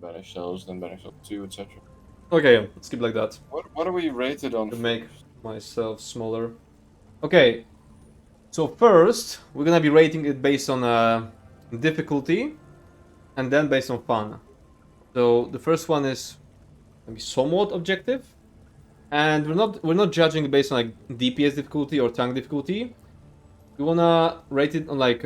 Banish Cells, then Banish Cell 2, etc. Okay, let's keep like that. What are we rated on To first? make myself smaller. Okay, so first we're gonna be rating it based on difficulty, and then based on fun. So the first one is maybe somewhat objective, and we're not judging it based on like DPS difficulty or tank difficulty. We wanna rate it on like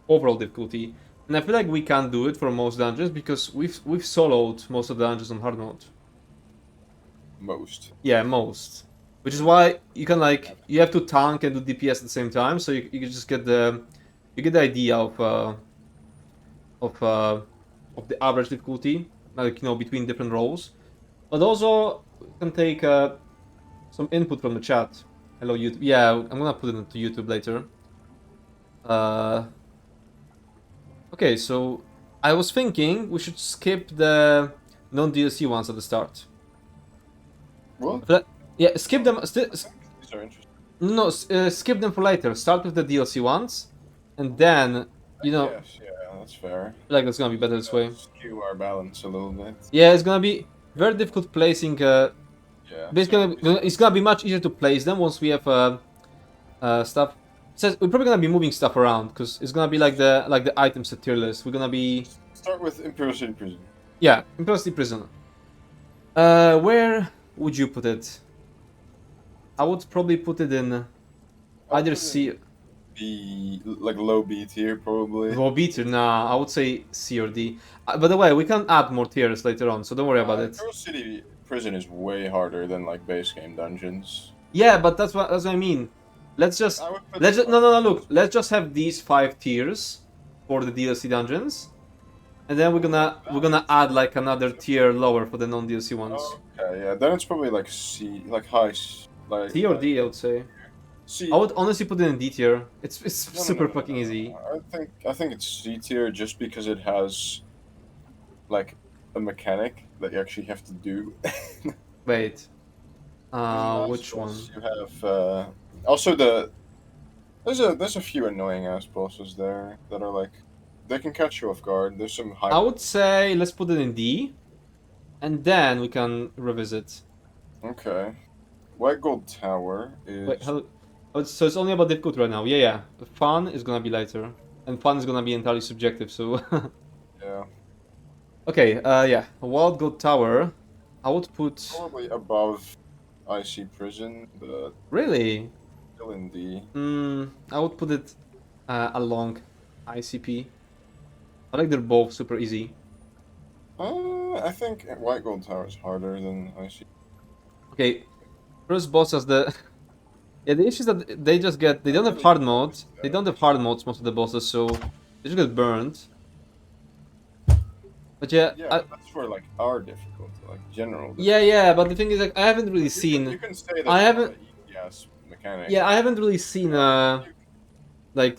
overall difficulty, and I feel like we can do it for most dungeons because we've soloed most of the dungeons on hard mode. Most. Yeah, most. Which is why you can like you have to tank and do DPS at the same time, so you can just get the idea of uh, of the average difficulty, like between different roles. But also you can take some input from the chat. Hello YouTube. Yeah, I'm gonna put it into YouTube later. Okay, so I was thinking we should skip the non-DLC ones at the start. What? Yeah, skip them. These are interesting. No, skip them for later. Start with the DLC ones, and then Yes, yeah, that's fair. like it's gonna be better this way. Skew our balance a little bit. Yeah, it's gonna be very difficult placing. Yeah. Basically, it's gonna be much easier to place them once we have stuff. So we're probably gonna be moving stuff around because it's gonna be like the items at tier list. We're gonna be Start with Imperial City Prison. yeah, Imperial City Prison. Where would you put it? I would probably put it in either C. B, like low B tier, probably. Low B tier. Nah, I would say C or D. By the way, we can add more tiers later on, so don't worry about it. Imperial City Prison is way harder than like base game dungeons. Yeah, but that's what I mean. Let's just no look. Let's just have these 5 tiers for the DLC dungeons, and then we're gonna add like another tier lower for the non-DLC ones. Okay, yeah, then it's probably like C, like high, like C or D, I would say. C. I would honestly put it in D tier. It's super fucking easy. I think it's C tier just because it has like a mechanic that you actually have to do. Wait, which one? You have also there's a few annoying ass bosses there that are like they can catch you off guard. There's some high. I would say let's put it in D, and then we can revisit. Okay, White Gold Tower is. Wait, so it's only about difficulty right now. Yeah. The fun is gonna be later, and fun is gonna be entirely subjective. So. Yeah. Okay. Yeah. A Wild Gold Tower. I would put. Probably above IC Prison, but Really? still in D. I would put it along ICP. I like they're both super easy. I think White Gold Tower is harder than IC. Okay. First boss has the. Yeah, the issue is that they don't have hard modes. They don't have hard modes, most of the bosses, so they just get burned. But yeah, but that's for like our difficulty, like general. Yeah, but the thing is, like, I haven't really seen. You can say that I haven't. Yes, mechanic. Yeah, I haven't really seen like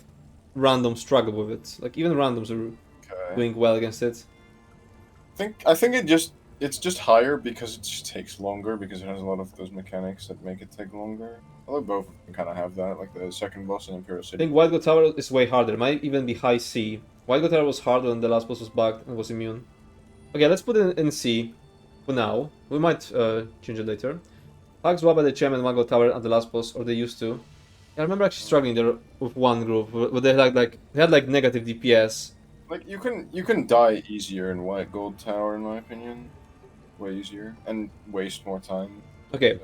random struggle with it. Like even randoms are doing well against it. I think it's just higher because it just takes longer because it has a lot of those mechanics that make it take longer. Although both of them kind of have that, like the second boss in Imperial City. I think White God Tower is way harder. It might even be high C. White God Tower was harder and the last boss was bugged and was immune. Okay, let's put it in C for now. We might change it later. Pags Waba, the Gem, and White God Tower at the last boss, or they used to. I remember actually struggling there with one group, where they had like negative DPS. Like you can die easier in White Gold Tower, in my opinion. Way easier and waste more time. Okay.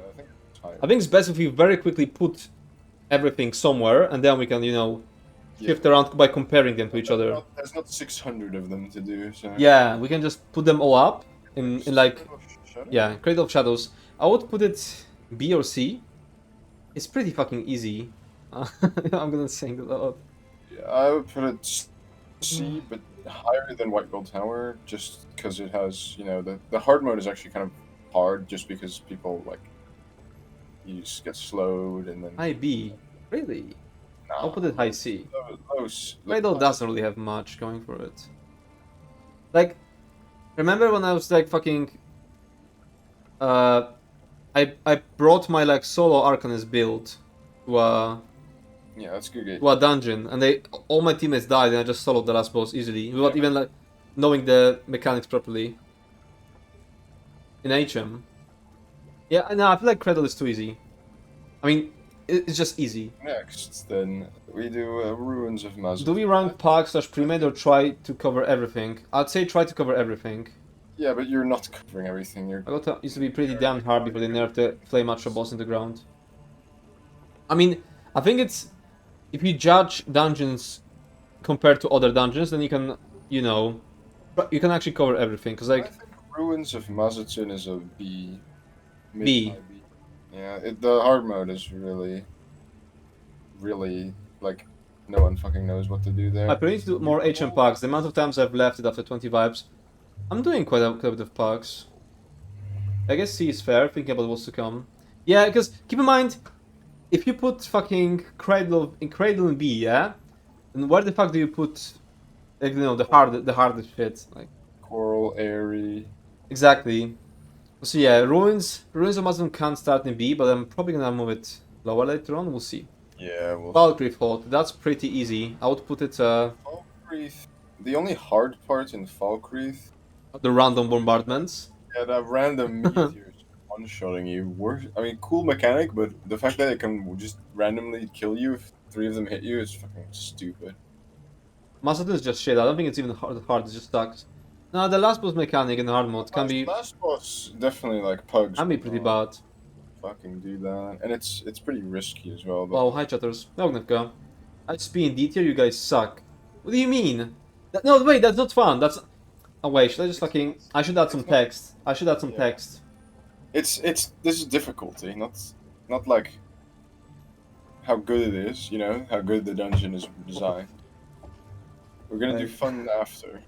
I think it's best if we very quickly put everything somewhere, and then we can, shift around by comparing them to each other. There's not 600 of them to do, so. Yeah, we can just put them all up in like, yeah, Cradle of Shadows. I would put it B or C. It's pretty fucking easy. I'm gonna sing a lot. Yeah, I would put it C, but higher than White Gold Tower, just because it has, the hard mode is actually kind of hard, just because people like. You just get slowed and then. High B, really? Nah, I'll put it high C. Close. Cradle doesn't really have much going for it. Like, remember when I was like fucking. I brought my like solo Arcanist build to yeah, that's good. To a dungeon, and all my teammates died, and I just soloed the last boss easily without even like knowing the mechanics properly in HM. Yeah, no, I feel like Cradle is too easy. I mean, it's just easy. Next, then we do Ruins of Do we Mazatun. rank Park slash pre-made or try to cover everything? I'd say try to cover everything. Yeah, but you're not covering everything. You're Agota used to be pretty damn hard before they nerfed the Flame Ultra boss in the ground. I mean, I think it's if you judge dungeons compared to other dungeons, then you can, you know, you can actually cover everything. Cause I like think Ruins of Mazatun is a B, mid to B, high B. Yeah, the hard mode is really, really like no one fucking knows what to do I there. probably need to do more HM packs. The amount of times I've left it after 20 vibes, I'm doing quite a bit of packs. I guess C is fair, thinking about what's to come. Yeah, because keep in mind, if you put fucking Cradle in B, yeah, then where the fuck do you put, like, you know, the hardest shit? Like Coral, Airy. exactly. So yeah, Ruins of Muslim can't start in B, but I'm probably gonna move it lower later on. We'll see. Yeah, we'll see. Valkyrie Fault, that's pretty easy. I would put it Falkreath. The only hard part in Falkreath, the random bombardments. yeah, that random meteor one-shotting you. I mean, cool mechanic, but the fact that it can just randomly kill you if three of them hit you is fucking stupid. Macedon is just shit. I don't think it's even hard. It just sucks. No, the last boss mechanic in hard mode Last boss definitely like pugs can be would pretty not bad. fucking do that, and it's pretty risky as well. But Wow, hi chatters. Ognevka. HP in D tier, you guys suck. What do you mean? No, wait, that's not fun. That's. Oh wait, should I just fucking? I should add some it's not. text. I should add some Yeah, text. it's this is difficulty, not like how good it is. You know how good the dungeon is designed. We're gonna do Like, fun after.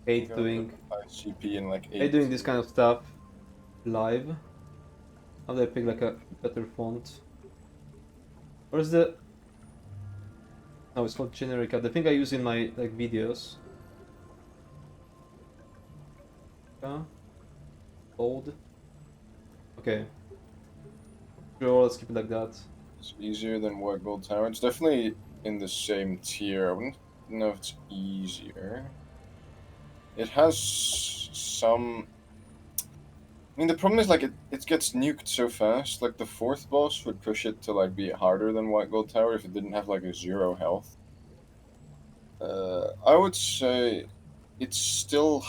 I'm hate gonna put doing. ICP in like Hate eight. doing this kind of stuff live. How do I pick like a better font? Where's the? No, it's called Generica. The thing I use in my like videos. Bold. Okay. Sure, let's keep it like that. It's easier than White Gold Tower. It's definitely in the same tier. I wouldn't know if it's easier. It has some. I mean, the problem is like it gets nuked so fast. Like the fourth boss would push it to like be harder than White Gold Tower if it didn't have like a zero health. I would say it's still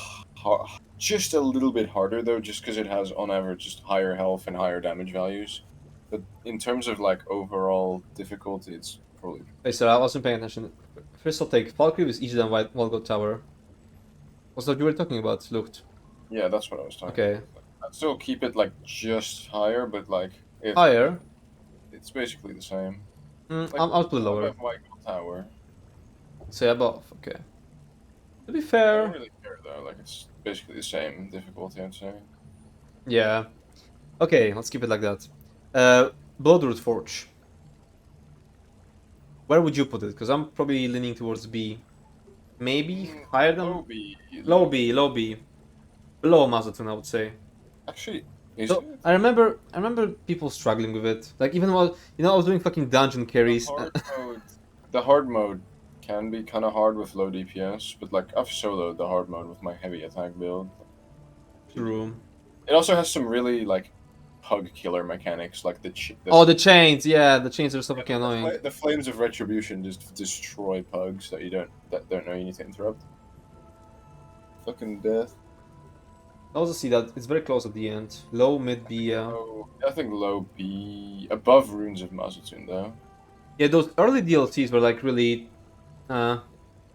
just a little bit harder though, just because it has on average just higher health and higher damage values. But in terms of like overall difficulty, it's probably Hey, sir, I wasn't paying attention. First I'll take Valkyrie is easier than Volgo Tower. What's that you were talking about, Looked? yeah. That's what I was talking Okay. about. I'd still keep it like just higher, but like if Higher? it's basically the same. Like I'll put it lower. above White Gold Tower. Say above, okay. To be I don't fair, really care though. Like it's basically the same difficulty, I'd say. yeah. Okay, let's keep it like that. Bloodroot Forge. Where would you put it? Because I'm probably leaning towards B. Maybe higher Low than... B. Low B, low B. Below Mazatun, I would say. Actually, is So it? I remember people struggling with it. Like even while I was doing fucking dungeon The carries. hard mode. The hard mode can be kind of hard with low DPS, but like I've soloed the hard mode with my heavy attack build. True. It also has some really like pug killer mechanics, like Oh, the chains. Yeah, the chains are so fucking annoying. the flames of retribution just destroy pugs that don't know you need to interrupt. Fucking death. I also see that it's very close at the end. Low, mid B. Oh, I think low B above Runes of Mazatun though. Yeah, those early DLCs were like really, I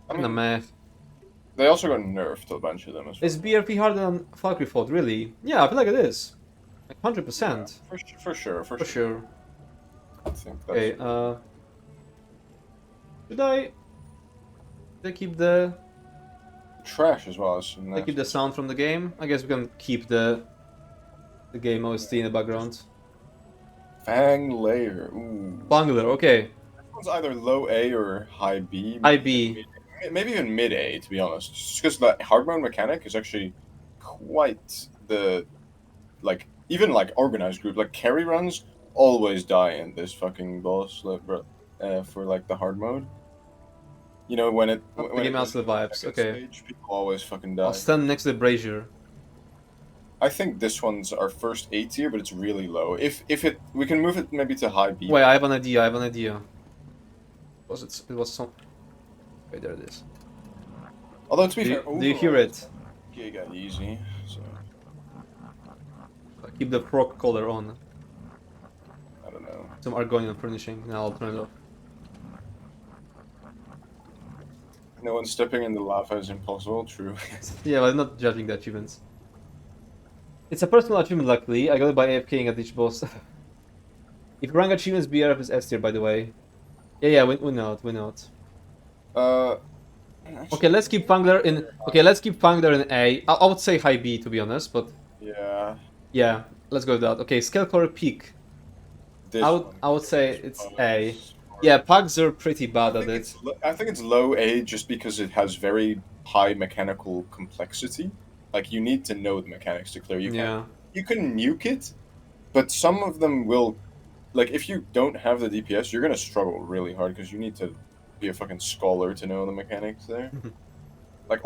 kind of mean, meh. they also got nerfed a bunch of them as well. Is BRP harder than Valkyrie Fault? Really? Yeah, I feel like it is. Like Yeah, 100%. for sure, For sure. I think that's Okay. Should I keep the trash as well as should I keep the sound from the game? I guess we can keep the game OST in the background. Fang Layer. Ooh. Bungler. Okay. This one's either low A or high B. High B. Maybe even mid A, to be honest. Just because the hard mode mechanic is actually quite the like even like organized group like carry runs always die in this fucking boss for like the hard mode. You know, when it Not the when game it goes has the into the vibes. second Okay. stage, people always fucking I'll die. stand next to the brazier. I think this one's our first A tier, but it's really low. If it we can move it maybe to high B. Wait, I have an idea. I have an idea. Was it? It was some. Wait, there it is. Although to be Do fair, do you hear overall it? it's giga easy. So Keep the frog collar on. I don't know. Some Argonian furnishing. Now I'll turn it off. No one stepping in the lava is impossible. True. Yeah, but I'm not judging the achievements. It's a personal achievement, luckily. I got it by AFKing at each boss. If you rank achievements, BRF is S tier, by the way. Yeah, we know it, we know it. Uh, Okay, let's keep Fangler in. Okay, let's keep Fangler in A. I would say high B, to be honest, but yeah. yeah, let's go with that. Okay, Scale Color Peak. This one I would say kills it's A. pugs. Yeah, pugs are pretty I bad at think it. I think it's low A just because it has very high mechanical complexity. Like you need to know the mechanics to clear. Yeah. You can nuke it, but some of them will, like if you don't have the DPS, you're gonna struggle really hard because you need to be a fucking scholar to know the mechanics there. Like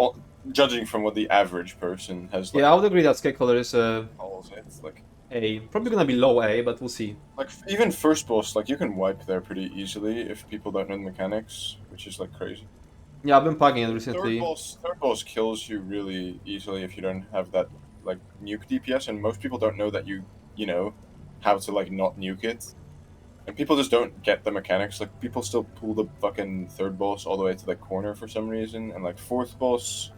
judging from what the average person has, like Yeah, I would agree that Scale Color is calls it, like A. Probably gonna be low A, but we'll see. even first boss, like you can wipe there pretty easily if people don't know the mechanics, which is like crazy. Yeah, I've been plugging it recently. Third boss kills you really easily if you don't have that like nuke DPS, and most people don't know that you know how to like not nuke it, and people just don't get the mechanics. Like people still pull the fucking third boss all the way to the corner for some reason, and like fourth boss,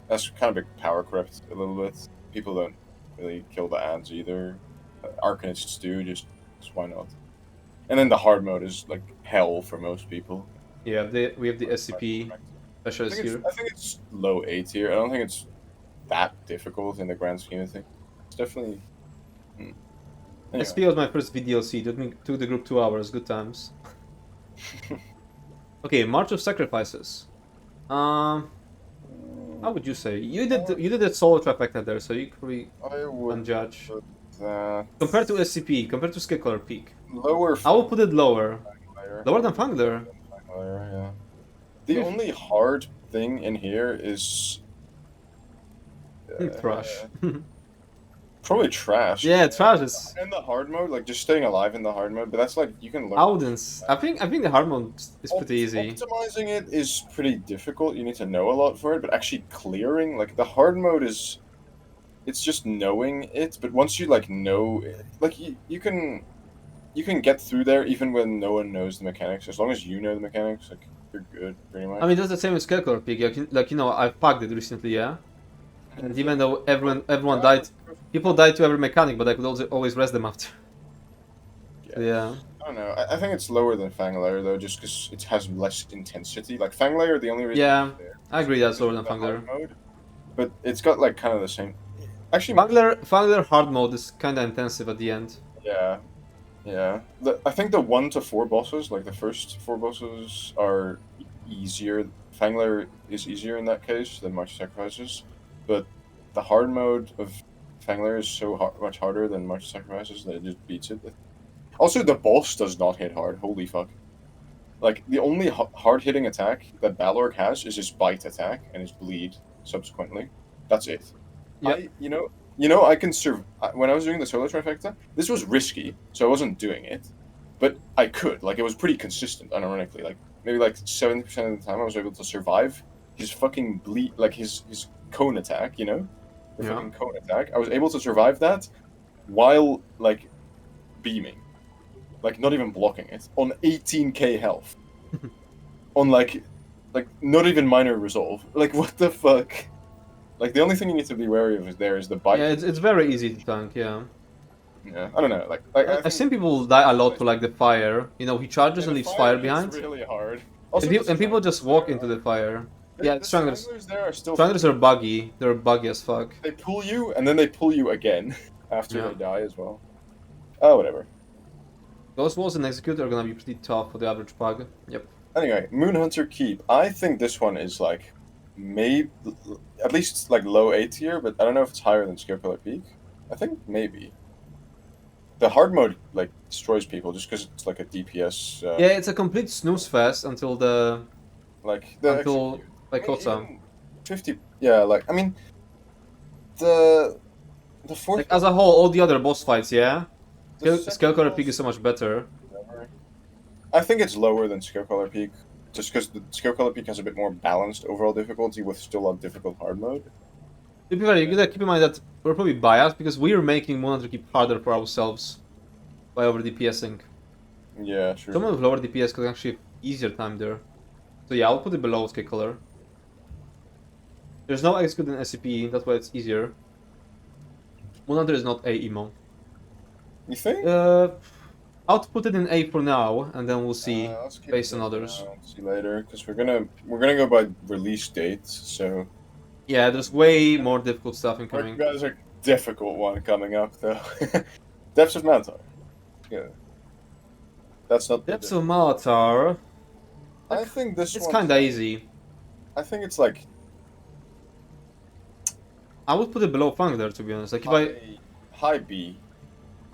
that's kind of big power corrupt a little bit. People don't really kill the ads either. Arcanists do, just why not? And then the hard mode is like hell for most people. Yeah, we have the SCP specialist here. I think it's low A tier. I don't think it's that difficult in the grand scheme of things. It's definitely. Anyway. SP was my first VDLC. Took the group 2 hours. Good times. Okay, March of Sacrifices. How would you say? You did that solo trifecta there, so you probably I would can judge. put that Compared to SCP, compared to Scale Color Peak, lower. I will put it lower. Layer. Lower than Fangler. Yeah. The only hard thing in here is Trash. probably trash. Yeah, trash is. In the hard mode, like just staying alive in the hard mode, but that's like you can learn. Audens. I think the hard mode is pretty easy. Optimizing it is pretty difficult. You need to know a lot for it, but actually clearing, like the hard mode is, it's just knowing it. But once you like know, like you can get through there even when no one knows the mechanics. As long as you know the mechanics, like you're good pretty much. I mean, that's the same with Scale Color Peak. Like you know, I've packed it recently, yeah. And even though everyone died, people died to every mechanic, but I could also always rest them after. Yeah. I don't know. I think it's lower than Fanglair though, just because it has less intensity. Like Fanglair, the only reason. Yeah, I agree that's lower than Fangler. Mode, but it's got like kind of the same. Actually, Fangler hard mode is kind of intensive at the end. Yeah, yeah. I think the 1 to 4 bosses, like the first 4 bosses, are easier. Fangler is easier in that case than March of Sacrifices, but the hard mode of Fangler is so much harder than March of Sacrifices that it just beats it. Also, the boss does not hit hard. Holy fuck! Like the only hard-hitting attack that Balorg has is his bite attack and his bleed subsequently. That's it. Yep. I can serve. When I was doing the solo trifecta, this was risky, so I wasn't doing it, but I could. Like it was pretty consistent, unironically. Like maybe like 70% of the time, I was able to survive his fucking bleed, like his cone attack. You know, the fucking cone attack. I was able to survive that while like beaming, like not even blocking it on 18k health, on like not even minor resolve. Like what the fuck? Like the only thing you need to be wary of is the bite. Yeah, it's very easy to tank. Yeah. Yeah, I don't know. Like I've seen people die a lot to like the fire. You know, he charges and leaves fire behind. It's really hard. And people just walk into the fire. Yeah, Stranglers. There are still. Stranglers are buggy. They're buggy as fuck. They pull you and then they pull you again after Yeah. they die as well. Oh, whatever. Ghost Walls and Execute are gonna be pretty tough for the average pug. Yep. Anyway, Moonhunter Keep. I think this one is like maybe at least like low A tier, but I don't know if it's higher than Scarecrow Peak. I think maybe. The hard mode like destroys people just because it's like a DPS. Yeah, it's a complete snooze fest until the Like the until execute. I mean, Kosa. even 50. Yeah, like I mean the the Like fourth as boss. a whole, all the other boss fights, yeah. The Scale second Color Peak is boss. so much better. I think it's lower than Skill Color Peak, just because the Skill Color Peak has a bit more balanced overall difficulty with still a difficult hard mode. To be fair, you gotta keep in mind that we're probably biased because we're making Monster Keep harder for ourselves by over DPSing. Yeah, true. Someone with lower DPS could actually have easier time there. So yeah, I'll put it below Scale Color. There's no execute in SCP, that's why it's easier. Monster is not A emo. You think? I'll put it in A for now, and then we'll see Let's keep it based on there for others. now and see later, because we're gonna go by release dates. So Yeah, there's way more difficult stuff incoming. there's a difficult one coming up though. Depths of Mantar. Yeah, that's not the Depths of difficult one. Malatar. I Like, think this it's one's kinda like. easy. I think it's like I would put it below Fangler, to be honest. Like, if high B.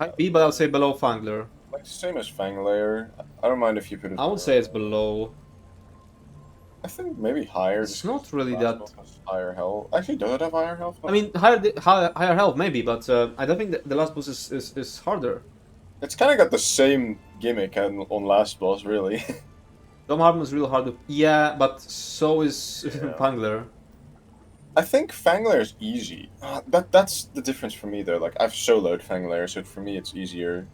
I B, but I'll say below Fangler. Like same as Fang Layer. I don't mind if you put it I would say it's below. I think maybe higher It's just because not really last that. boss has higher health. Actually, does it have higher health? I mean, higher health maybe, but I don't think the last boss is harder. It's kind of got the same gimmick on last boss, really. Dom Harmon is real hard to. Yeah, but so is Yeah. Fangler. I think Fanglair is easy. That's the difference for me though. Like I've soloed Fanglair, so for me it's easier.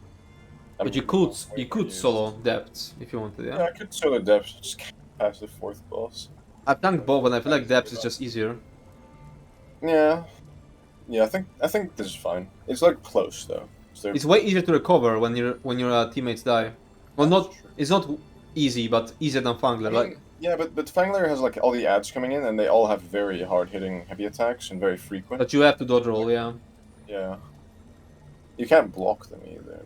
But you could solo Depths if you wanted, Yeah, yeah. I could solo Depths just pass the fourth boss. I've tanked both, and I feel like Depths is just easier. Yeah, yeah. I think this is fine. It's like close though. So It's way easier to recover when your teammates die. Well, that's not true. it's not easy, but easier than Fangler. I Like, mean, yeah, but Fanglair has like all the ads coming in, and they all have very hard hitting heavy attacks and very frequent. but you have to dodge roll, yeah. Yeah. You can't block them either.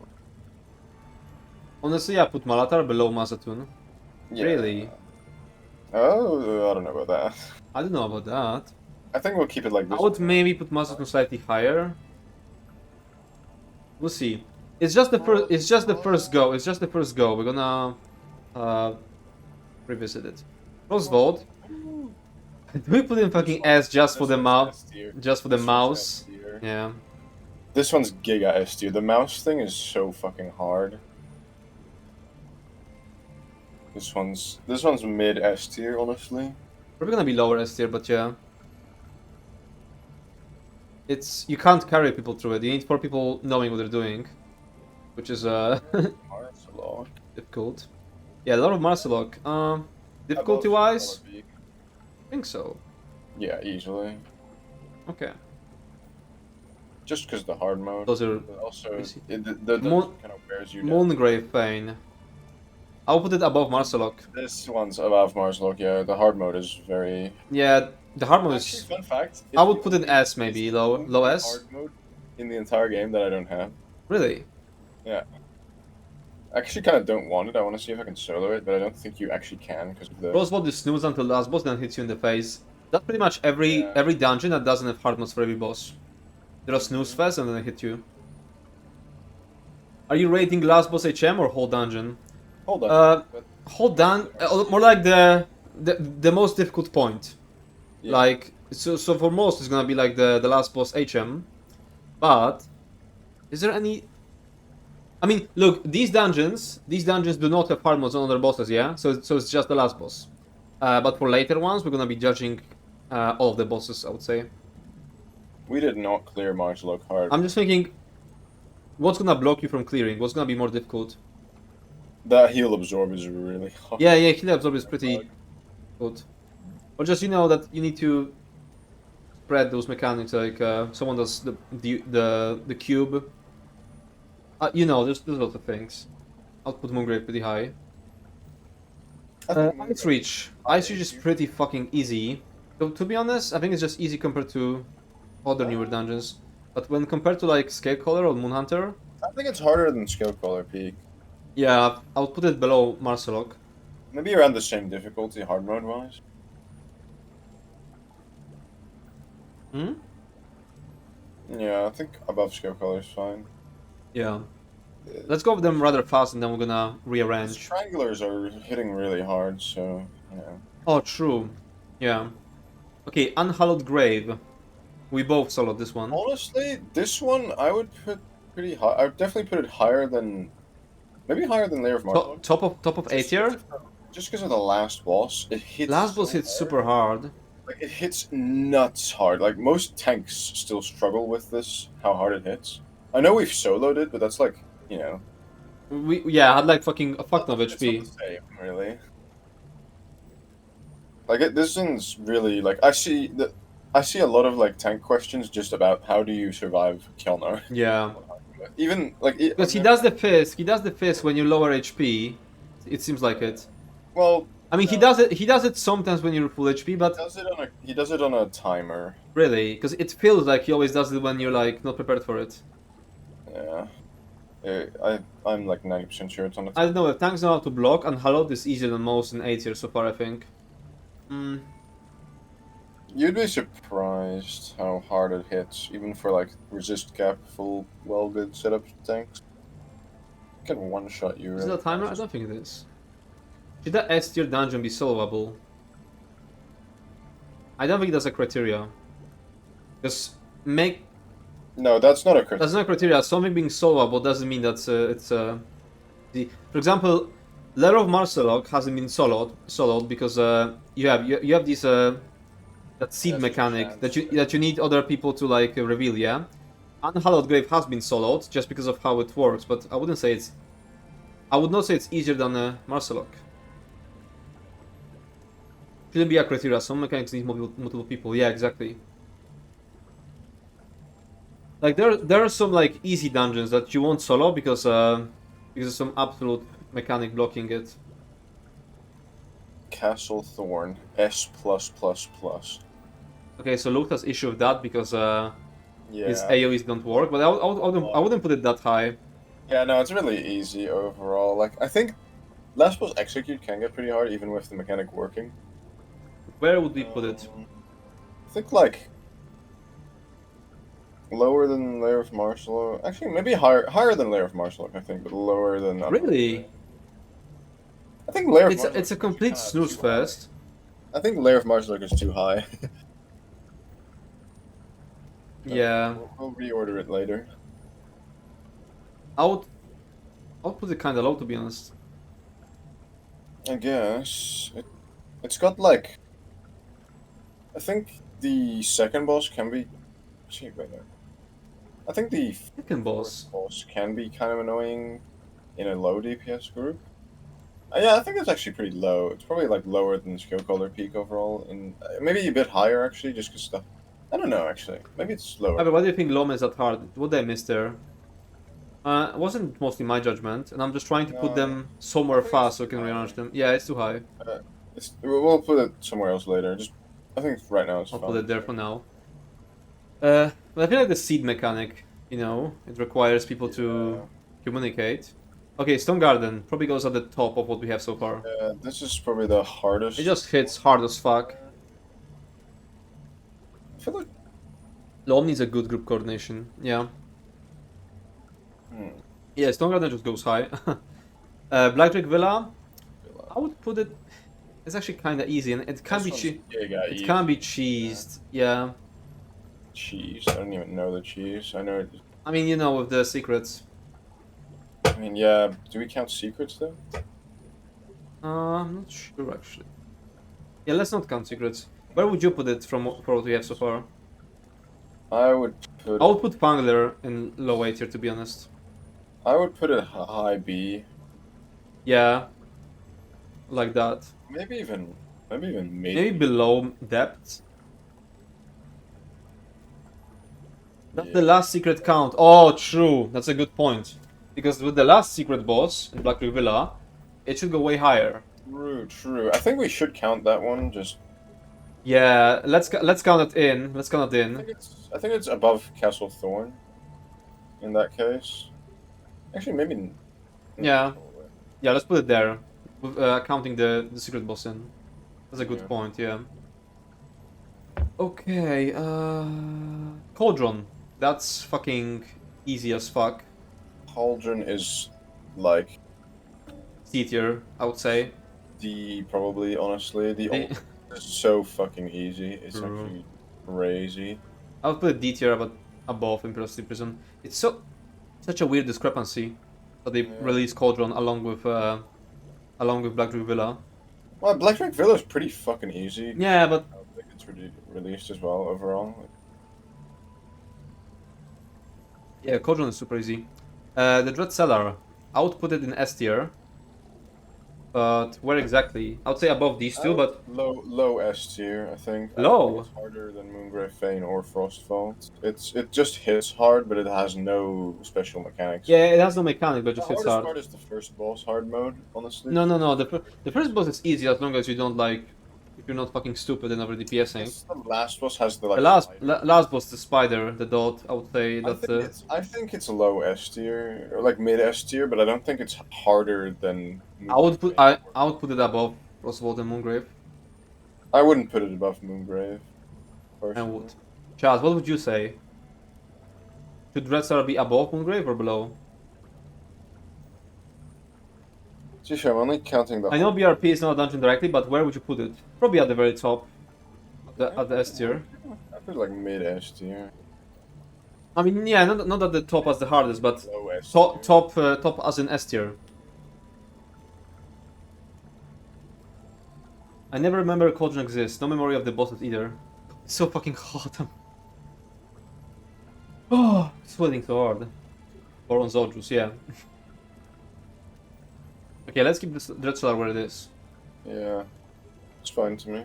Honestly, I put Malatar below Mazatun. Yeah. Really? Oh, I don't know about that. I don't know about that. I think we'll keep it like I this. would maybe put Mazatun slightly higher. We'll see. It's just the first. It's just the first go. It's just the first go. We're gonna revisit it. Crossvolt. Do we put in fucking S just for the mouse? Just for the mouse? Yeah. This one's Giga S tier. The mouse thing is so fucking hard. This one's mid S tier, honestly. Probably gonna be lower S tier, but yeah. It's you can't carry people through it. You need 4 people knowing what they're doing, which is Marcelok. difficult. Yeah, a lot of Marcelok. Difficulty wise, I think so. Yeah, easily. Okay. Just because the hard mode. Those are But also, easy. the Moon- kind of wears you down. Moongrave Pain. I'll put it above Marcelok. This one's above Marcelok, yeah. The hard mode is very. Yeah, the hard mode Actually, is. fun fact. I would put it S maybe, low S. Hard mode in the entire game that I don't have. Really? I actually kind of don't want it. I want to see if I can solo it, but I don't think you actually can because of the. Rosebud is snooze until last boss, then hits you in the face. That's pretty much every dungeon that doesn't have hard modes for every boss. There are snooze fast and then they hit you. Are you rating last boss HM or whole dungeon? Hold on. Whole more like the most difficult point. Yeah. Like so for most it's gonna be like the last boss HM. But is there any? I mean, look, these dungeons do not have hard modes on other bosses, yeah. So it's just the last boss. But for later ones, we're gonna be judging all of the bosses, I would say. We did not clear Marcelok hard. I'm just thinking, what's gonna block you from clearing? What's gonna be more difficult? That heal absorb is really hard. Yeah, Heal Absorb is pretty good. Or just that you need to spread those mechanics, like someone does the cube. There's lots of things. I'll put Moongrave pretty high. Ice Reach. Ice Reach is pretty fucking easy. So, to be honest, I think it's just easy compared to other newer dungeons. But when compared to like Scapecaller or Moonhunter, I think it's harder than Scapecaller Peak. yeah, I'll put it below Marcelok. Maybe around the same difficulty, hard mode wise. Hmm? Yeah, I think above Scapecaller is fine. Yeah. Let's go with them rather fast and then we're gonna The rearrange. Stranglers are hitting really hard, so Yeah. Oh, true. Yeah. Okay, Unhallowed Grave. We both soloed this one. Honestly, this one I would put pretty high. I would definitely put it higher than maybe higher than Lair of Marshall. Top of A Just because tier. of the last boss, it hits Last so boss hits hard. super hard. Like it hits nuts hard. Like most tanks still struggle with this. How hard it hits. I know we've soloed it, but that's like I had like fucking a fuck ton of it's not the HP. same really. Like this one's really like I see a lot of like tank questions just about how do you survive Kelnar. Yeah. Even like Because he does the fizz. He does the fizz when you lower HP. It seems like it. well, I mean, he no, does it. He does it sometimes when you're full HP, but he does it on a timer. really, because it feels like he always does it when you're like not prepared for it. Yeah. I'm like 90% sure it's on a I timer. don't know if tanks know how to block, and Hallowed is easier than most in A tier so far. I think. Hmm. You'd be surprised how hard it hits, even for like resist cap full welded setup tanks. It can one shot you Is it really a timer? I fast. don't think it is. Should that S tier dungeon be solvable? I don't think that's a criteria. Because make No, that's not a that's critical. not a criteria. Something being solvable doesn't mean that it's For example, Lair of Marcelok hasn't been soloed because you have this that Yeah, seed it's just a mechanic chance. that you need other people to like reveal. Yeah, Unhallowed Grave has been soloed just because of how it works, but I would not say it's easier than Marcelok. Shouldn't be a criteria. Some mechanics need multiple people. Yeah, exactly. Like there are some like easy dungeons that you won't solo because of some absolute mechanic blocking it. Castle Thorn S plus plus plus. Okay, so Luke has issue with that because his Yeah. AoEs don't work, but I wouldn't put it that high. Yeah, no, it's really easy overall. Like I think last boss execute can get pretty hard even with the mechanic working. Where would we put it? I think like lower than Lair of Marshall. Actually, maybe higher than Lair of Marshall, I think, but lower than Really? I think Lair of Marshall It's a is actually complete kind of snooze too high. fest. I think Lair of Marshall is too high. But Yeah, we'll reorder it later. I would I would put it kind of low to be honest. I guess it's got like I think the second boss can be. Actually, wait, no. I think the Second fourth boss. boss can be kind of annoying in a low DPS group. Yeah, I think it's actually pretty low. It's probably like lower than skill color peak overall, and maybe a bit higher actually, just because stuff. I don't know actually. Maybe it's lower. But why do you think Lom is that hard? What did I miss there? It wasn't mostly my judgment, and I'm just trying to put No, them I somewhere think it's fast so I too can rearrange high. them. Yeah, it's too high. We'll put it somewhere else later. Just I think right now it's I'll put fine. it there for now. But I feel like the seed mechanic, it requires people to Yeah. communicate. Okay, Stone Garden probably goes at the top of what we have so far. This is probably the hardest. It just hits hard as fuck. I feel like. Lom needs a good group coordination. Yeah. Hmm. Yeah, Stone Garden just goes high. Blackjack Villa, I would put it. It's actually kind of easy, and it can This be one's giga it easy. can be cheesed. Yeah. Cheese. I don't even know the cheese. I know it. I mean, with the secrets. I mean, yeah. Do we count secrets though? I'm not sure actually. Yeah, let's not count secrets. Where would you put it for what we have so far? I would put I would it. put Pangler in low A tier, to be honest. I would put it high B. Yeah, like that. Maybe even. Maybe even mid Maybe B. below depth. That's the Yeah. last secret count. Oh, true. That's a good point. Because with the last secret boss in Black Rock Villa, it should go way higher. True. True. I think we should count that one. Just. Yeah, let's count it in. Let's count it I in. think it's. I think it's above Castle Thorn. In that case. Actually, maybe. No. Yeah, yeah. Let's put it there. With, counting the secret boss in. That's a good Yeah. point. Yeah. Okay. Cauldron. That's fucking easy as fuck. Cauldron is like. C tier, I would say. D probably, honestly. The D. old is so fucking easy. It's True. actually crazy. I would put D tier above Imperial City Prison. It's such a weird discrepancy that they Yeah. released Cauldron along with Black Drake Villa. Well, Blackjack Villa is pretty fucking easy. Yeah, but I don't think it's really released as well overall. yeah, Cauldron is super easy. The Dread Cellar, I would put it in S tier, but where exactly? I would say above these two, but Low S tier, I think. I don't think low. it's harder than Moongrave Fane or Frostfault. It just hits hard, but it has no special mechanics. Yeah, it has no mechanic, but The just hits hardest hard. part is the first boss hard mode, honestly. No, no, no. The first boss is easy as long as you don't like, if you're not fucking stupid and over DPSing. Guess the last boss has the The like spider. last boss, the spider, the dot. I would say that's I think it's low S tier or like mid S tier, but I don't think it's harder than Moongrave Fane. I would put it above Frostvault and Moongrave. I wouldn't put it above Moongrave, I personally. would. Chaz, what would you say? Should Dreadstar be above Moongrave or below? Geez, I'm only counting the I know hard. BRP is not a dungeon directly, but where would you put it? Probably at the very top, I at the S tier. put like mid S tier, I mean, yeah, not at the top as the hardest, but low S top tier. top as in S tier. I never remember Cauldron exists. No memory of the bosses either. It's so fucking hot. Oh, sweating so hard. Or on Zodrus, yeah. Okay, let's keep this Dreadsolar where it is. Yeah, it's fine to me.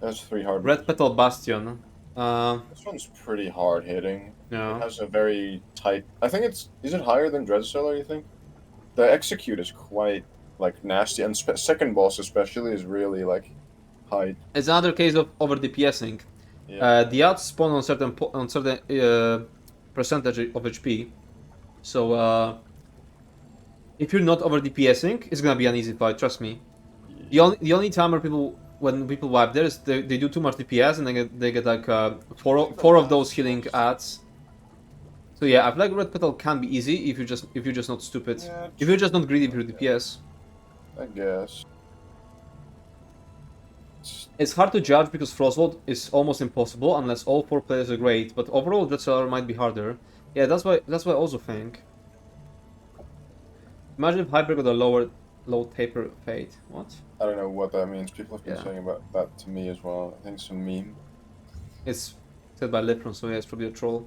That's three hard. Red Petal Bastion. This one's pretty hard hitting. It Yeah. has a very tight. I think it's. Is it higher than Dreadstellar? You think? The execute is quite like nasty, and second boss especially is really like high. It's another case of over DPSing. Yeah. The odds spawn on certain percentage of HP. So if you're not over DPSing, it's gonna be an easy fight. Trust me. The only time where when people wipe there is they do too much DPS and they get like four of those healing adds. So yeah, I feel like Red Petal can be easy if you're just not stupid. Yeah, If you're just not greedy for DPS. I guess. It's hard to judge because Frostvault is almost impossible unless all four players are great, but overall Dreadseller might be harder. Yeah, that's why I also think. Imagine if Hyper got a low taper fade. What? I don't know what that means. People have been Yeah. saying about that to me as well. I think it's a meme. It's said by Lipron, so yeah, it's probably a troll.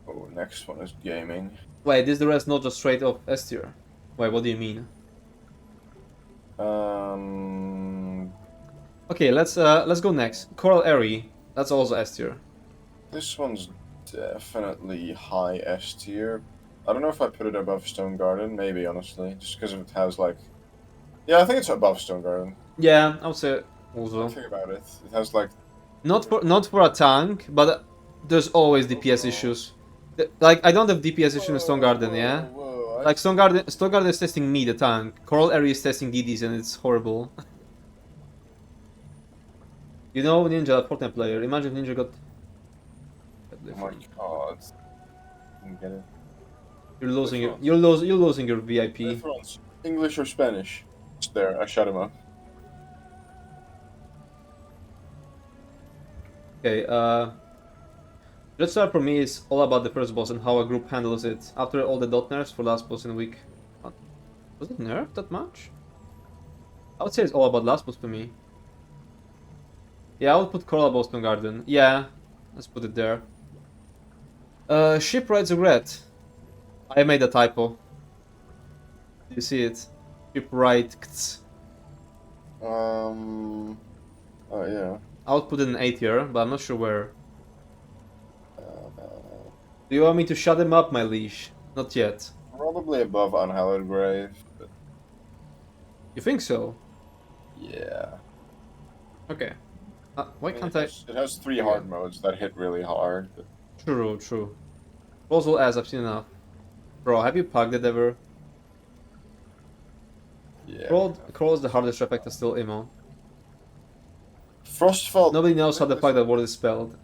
Oh, next one is gaming. Wait, is the rest not just straight off S tier? Wait, what do you mean? Okay, let's go next. Coral Airy. That's also S tier. This one's definitely high S tier. I don't know if I put it above Stone Garden. Maybe, honestly, just because it has like. Yeah, I think it's above Stone Garden. Yeah, I would say also. Think about it. It has like. Not for a tank, but there's always DPS issues. Like I don't have DPS issues in Stone Garden, yeah. Whoa, Like Stone Garden is testing me, the tank. Coral Area is testing DDs, and it's horrible. You know, Ninja, Fortnite player. Imagine Ninja got. Oh my god. Didn't get it. You're losing your VIP. Reference. English or Spanish? There, I shut him up. Okay, Red Star for me is all about the first boss and how a group handles it. After all the dot nerfs for last boss in a week. What? Was it nerfed that much? I would say it's all about last boss for me. Yeah, I would put Coral above Stone Garden. Yeah, let's put it there. Shipwright's Regret. I made a typo. Do you see it? Shipwrights. Oh yeah. I would put it in A tier, but I'm not sure where. Do you want me to shut him up, my leash? Not yet. Probably above Unhallowed Grave. But You think so? yeah. Okay. Why I mean, can't I? It has three hard modes that hit really hard. But True, true. Also, as I've seen enough. Bro, have you pugged it ever? yeah. Crawl is the hardest effect is still emo. Frostfault. Nobody knows how the fuck that word is spelled.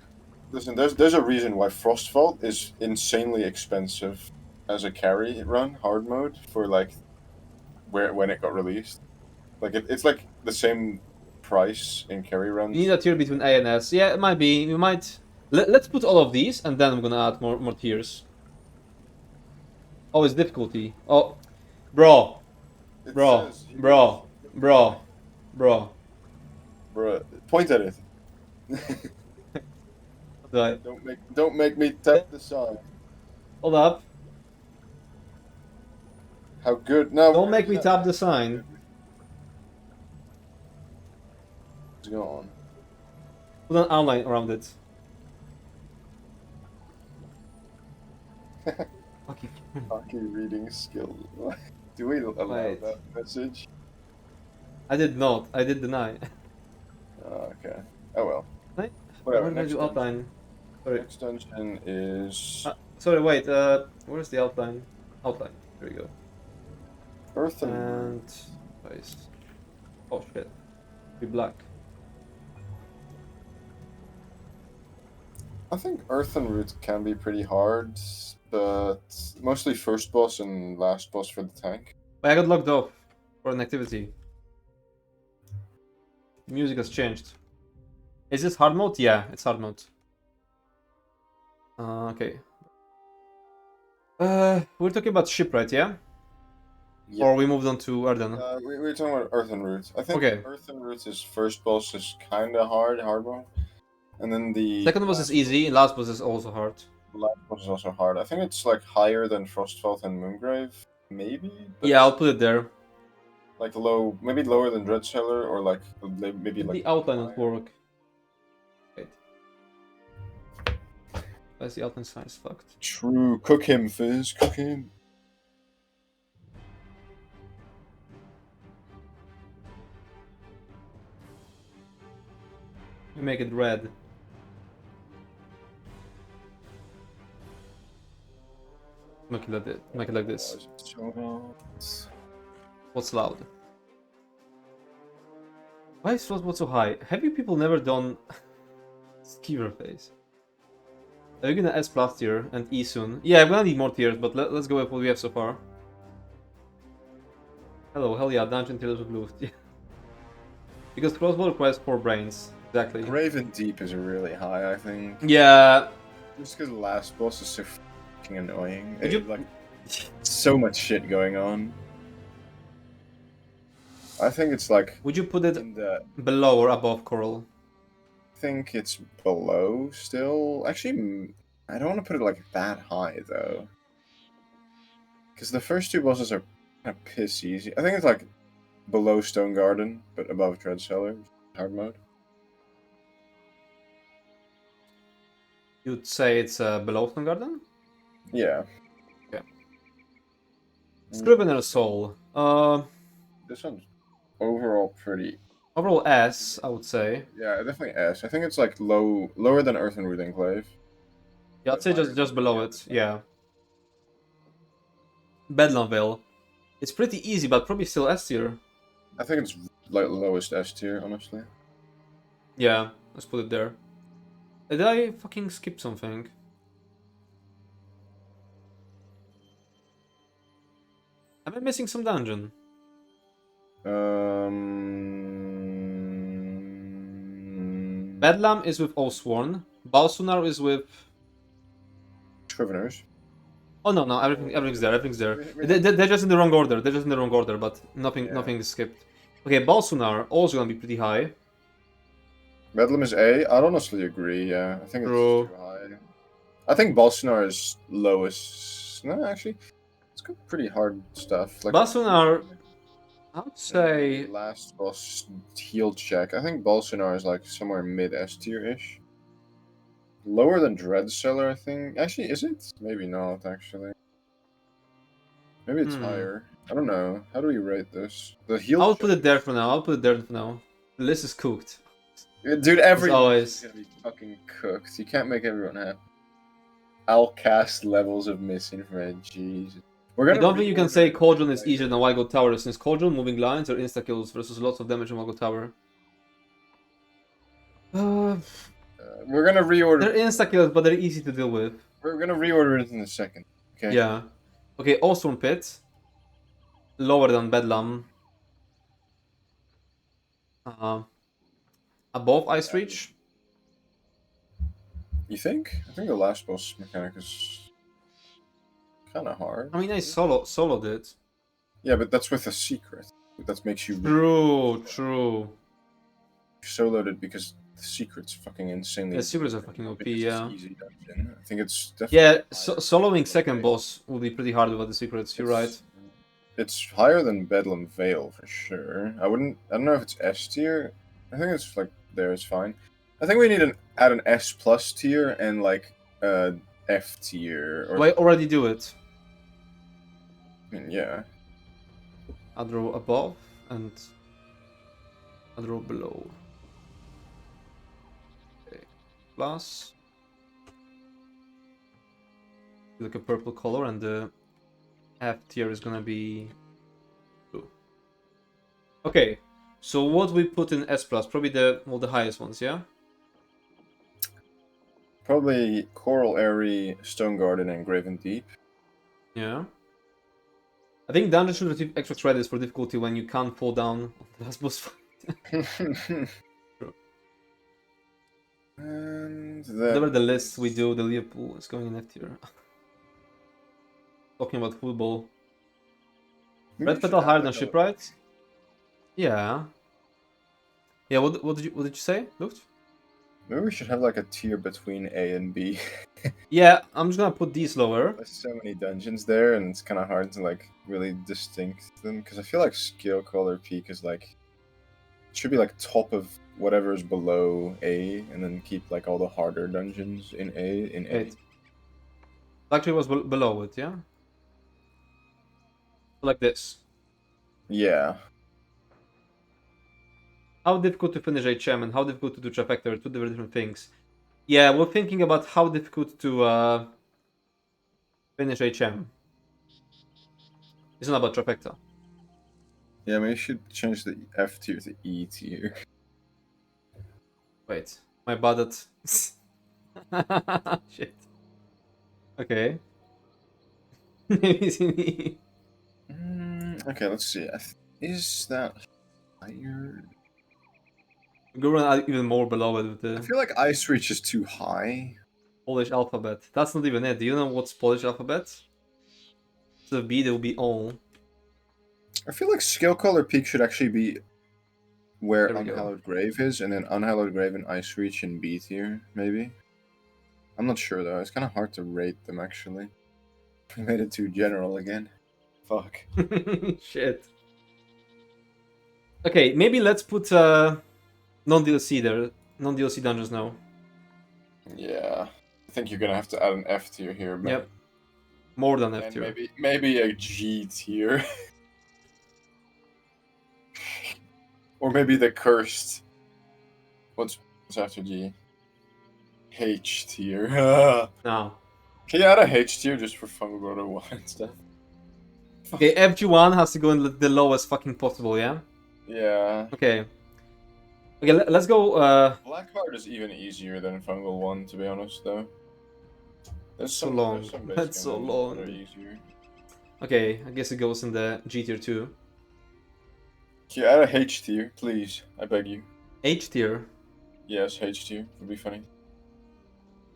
Listen, there's a reason why Frostfault is insanely expensive as a carry run hard mode for like when it got released. Like it's like the same price in carry You need runs. a tier between A and S. Yeah, it might be. We might. Let's put all of these, and then I'm gonna add more tiers. Oh, it's difficulty. Oh, bro, It bro, says heroes bro, difficulty. bro, bro. Bruh, point at it. What do I? Don't make me tap the sign. Hold up. How good? No, we Don't already make me have tap that. the How sign. good is gone. Put an outline around it. Okay. Hockey reading skills. Do we allow Wait. that message? I did not. I did deny. Okay. Oh well. Right? Whatever. What did I do outline? Sorry. Next dungeon is Sorry, wait. Where's the outline? Outline. There we go. Earth and Root. And place. Oh shit. Be black. I think Earth and Root can be pretty hard, but mostly first boss and last boss for the tank. Wait, I got logged off for an activity. Music has changed. Is this hard mode? Yeah, it's hard mode. Okay. We're talking about shipwright, yeah? Yeah. Or we moved on to Arden. We're talking about Earth and Root. I think Okay. Earth and Root is first boss is kind of hard mode, and then the Second boss is easy, last boss is also hard. last boss is also hard. I think it's like higher than Frostfelt and Moongrave, maybe. But Yeah, I'll put it there. like low, maybe lower than Dreadseller, or like maybe like The outline would higher. work. Wait. Where's the outline size? Fucked. True. Cook him, Fizz. Cook him. We make it red. Make it like this. What's loud? Why is Frostbot so high? Have you people never done Skeever Face? Are you gonna S plus tier and E soon? Yeah, we're gonna need more tiers, but let's go with what we have so far. Hello, hell yeah, Dungeon Tales with Loot. Because Crossbow requires 4 brains. Exactly. Graven Deep is really high, I think. Yeah. Just because the last boss is so fucking annoying. Did you... Like, so much shit going on. I think it's like... Would you put it in the... below or above Coral? I think it's below still. Actually, I don't want to put it like that high, though. Because the first two bosses are kind of piss easy. I think it's like below Stone Garden, but above Dreadseller. Hard mode. You'd say it's below Stone Garden? Yeah. Okay. Scrivener Soul. This one's overall pretty... Overall S, I would say. Yeah, definitely S. I think it's like lower than Earth and Root Enclave. Yeah, I'd say just below it. Yeah. Bedlamville. It's pretty easy, but probably still S tier. I think it's like lowest S tier, honestly. Yeah, let's put it there. Did I fucking skip something? Am I missing some dungeon? Bedlam is with Osworn. Balsunar is with... Scriveners. Oh no, everything's there, everything's there. They're just in the wrong order, but nothing is skipped. Okay, Balsunar also gonna be pretty high. Bedlam is A. I'd honestly agree, yeah. I think it's too high. I think Bolsonar is lowest. No, actually, it's got pretty hard stuff. Like Balsunar, I would say... Last boss heal check. I think Bolsonar is like somewhere mid S tier-ish. Lower than Dreadseller, I think. Actually, is it? Maybe not, actually. Maybe it's higher. I don't know. How do we rate this? The heal I'll check. put it there for now. The list is cooked. Dude, everyone is gonna be fucking cooked. You can't make everyone happy. I'll cast levels of misinformation. Jesus. I don't think you can say Cauldron is easier than Wild God Tower, since Cauldron, moving lines, are insta-kills versus lots of damage in Wild God Tower. We're gonna reorder. They're insta-kills, but they're easy to deal with. We're gonna reorder it in a second. Okay. Yeah. Okay, Ostorm Pit. Lower than Bedlam. uh, above Ice Reach. You think? I think the last boss mechanic is kind of hard. I mean, I soloed it. Yeah, but that's with a secret. That makes you True. soloed it because the secret's fucking insanely Yeah, secrets are difficult, fucking not OP, because it's yeah. easy dungeon. I think it's definitely Yeah, higher than soloing Bedlam second Vale. boss will be pretty hard without the secrets, you're right. It's higher than Bedlam Vale for sure. I don't know if it's S tier. I think it's like there is fine. I think we need to add an S plus tier and like F tier or Do I already do it? I mean, yeah. I'll draw above and I'll draw below. Okay. Plus. Like a purple color, and the F tier is gonna be blue. Okay, so what we put in S plus? Probably the highest ones, yeah. Probably Coral Airy, Stone Garden, and Graven Deep. Yeah. I think dungeon should receive extra credits for difficulty when you can't fall down on the last boss fight. True. And Whatever that the list we is... do, the Liverpool is going in F tier. Talking about football. Maybe Red we should Petal add higher than like a... Shipwright? Yeah. Yeah, what did you say, Luft? Maybe we should have like a tier between A and B. Yeah, I'm just gonna put these lower. There's so many dungeons there, and it's kind of hard to like really distinct them because I feel like Skill Color Peak is like it should be like top of whatever is below A, and then keep like all the harder dungeons in A. Wait. Actually, it was below it, yeah? Like this. Yeah. How difficult to finish HM and how difficult to do trifecta are two different things. Yeah, we're thinking about how difficult to finish HM. It's not about trifecta. Yeah, maybe you should change the F tier to E tier. Wait, my bad at... Shit. Okay. Maybe it's in E. Okay, let's see. Is that higher? Go run even more below it with I the feel like Ice Reach is too high. Polish alphabet. That's not even it. Do you know what's Polish alphabet? So B, there will be O. I feel like Skill Color Peak should actually be where There we go. Unhallowed Grave is, and then Unhallowed Grave and Ice Reach in B tier, maybe. I'm not sure though. It's kind of hard to rate them actually. We made it too general again. Fuck. Shit. Okay, maybe let's put non-DLC there. Non-DLC dungeons now. Yeah, I think you're gonna have to add an F tier here, man. Yep. More than F And tier. maybe a G tier, or maybe the cursed. What's after G? H tier. Now. Can you add a H tier just for Fungal Brother 1 and stuff? Okay, FG1 has to go in the lowest fucking possible, yeah? Yeah. Okay. Okay, let's go. Blackheart is even easier than Fungal 1, to be honest, though. There's So some, long. there's some basic That's so dungeons that are long. easier. Okay, I guess it goes in the G tier too. Can you add a H tier, please? I beg you. H tier? Yes, H tier would be funny.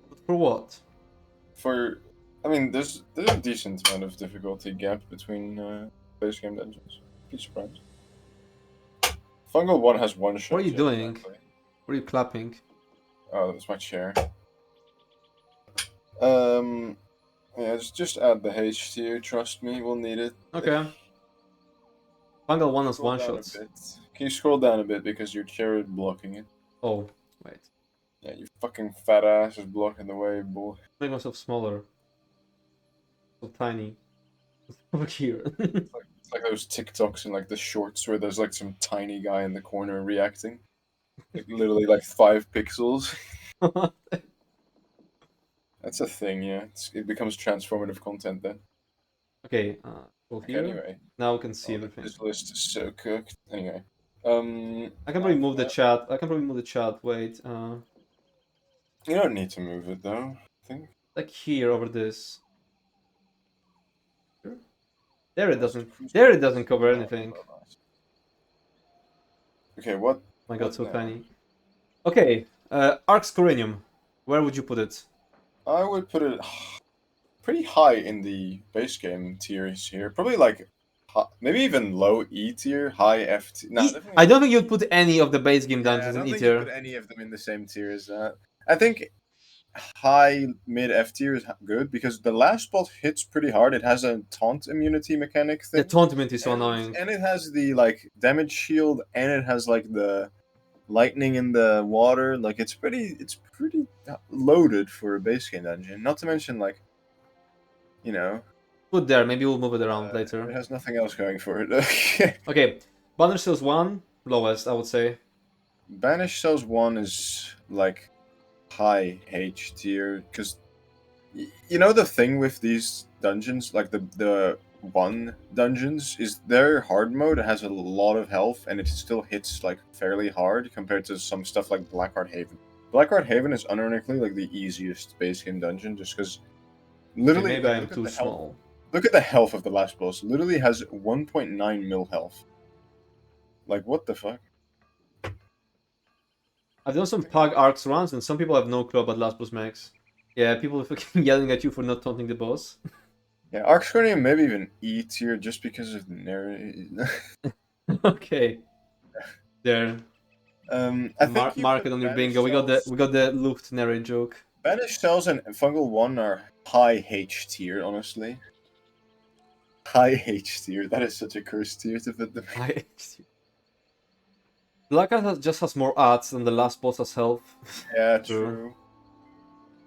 But for what? I mean, there's a decent amount of difficulty gap between base game dungeons. Be surprised. Fungal 1 has one shot. What are you yeah, doing? exactly. What are you clapping? Oh, that's my chair. Yeah, just add the H tier. Trust me, we'll need it. Okay. Fungal 1 has Scroll one down a shots. bit. Can you scroll down a bit because your chair is blocking it? Oh, wait. Yeah, your fucking fat ass is blocking the way, boy. Make myself smaller. So tiny. Over here. It's like those TikToks and like the shorts where there's like some tiny guy in the corner reacting. Like literally like 5 pixels. That's a thing, yeah. It becomes transformative content then. Okay, go Okay, here. anyway. Now we can see Oh, everything. this list is so cooked. Anyway. I can probably move the chat. I can probably move the chat. Wait, You don't need to move it though, I think. like here over this. Sure. There it doesn't. Who's There got it doesn't this? cover Oh, anything. oh, nice. Okay, what My god, But so no. tiny. Okay, Arx Corinium. Where would you put it? I would put it pretty high in the base game tiers here. Probably like maybe even low E tier, high F tier. Nah, definitely I not. don't think you'd put any of the base game Yeah, I dungeons in don't E think you put tier. any of them in the same tier as that. I think high mid F tier is good because the last boss hits pretty hard. It has a taunt immunity mechanic The thing, tournament is so and annoying. and it has the like damage shield, and it has like the lightning in the water. Like it's pretty loaded for a base game dungeon. Not to mention like you know Put there, maybe we'll move it around it later. has nothing else going for it. Okay, Banner Seals 1, lowest, I would say. Banish Cells 1 is like high H tier because you know the thing with these dungeons, like the one dungeons, is their hard mode has a lot of health and it still hits like fairly hard compared to some stuff like Blackheart Haven. Blackheart Haven is unironically like the easiest base game dungeon just because Okay, literally maybe I like am too small. look at the health of the last boss. Literally has 1.9 mil health. Like what the fuck? I've done some Pug Arcs runs, and some people have no clue about Last Boss Max. Yeah, people are fucking yelling at you for not taunting the boss. Yeah, Arxconium maybe even E tier just because of the narrative. Okay, there. I think you Mark put it on your bingo. We got the Luft narrate joke. Banish Cells and Fungal One are high H tier, honestly. High H tier. That is such a cursed tier to put them. I Blackheart just has more arts than the last boss has health. Yeah, True. true.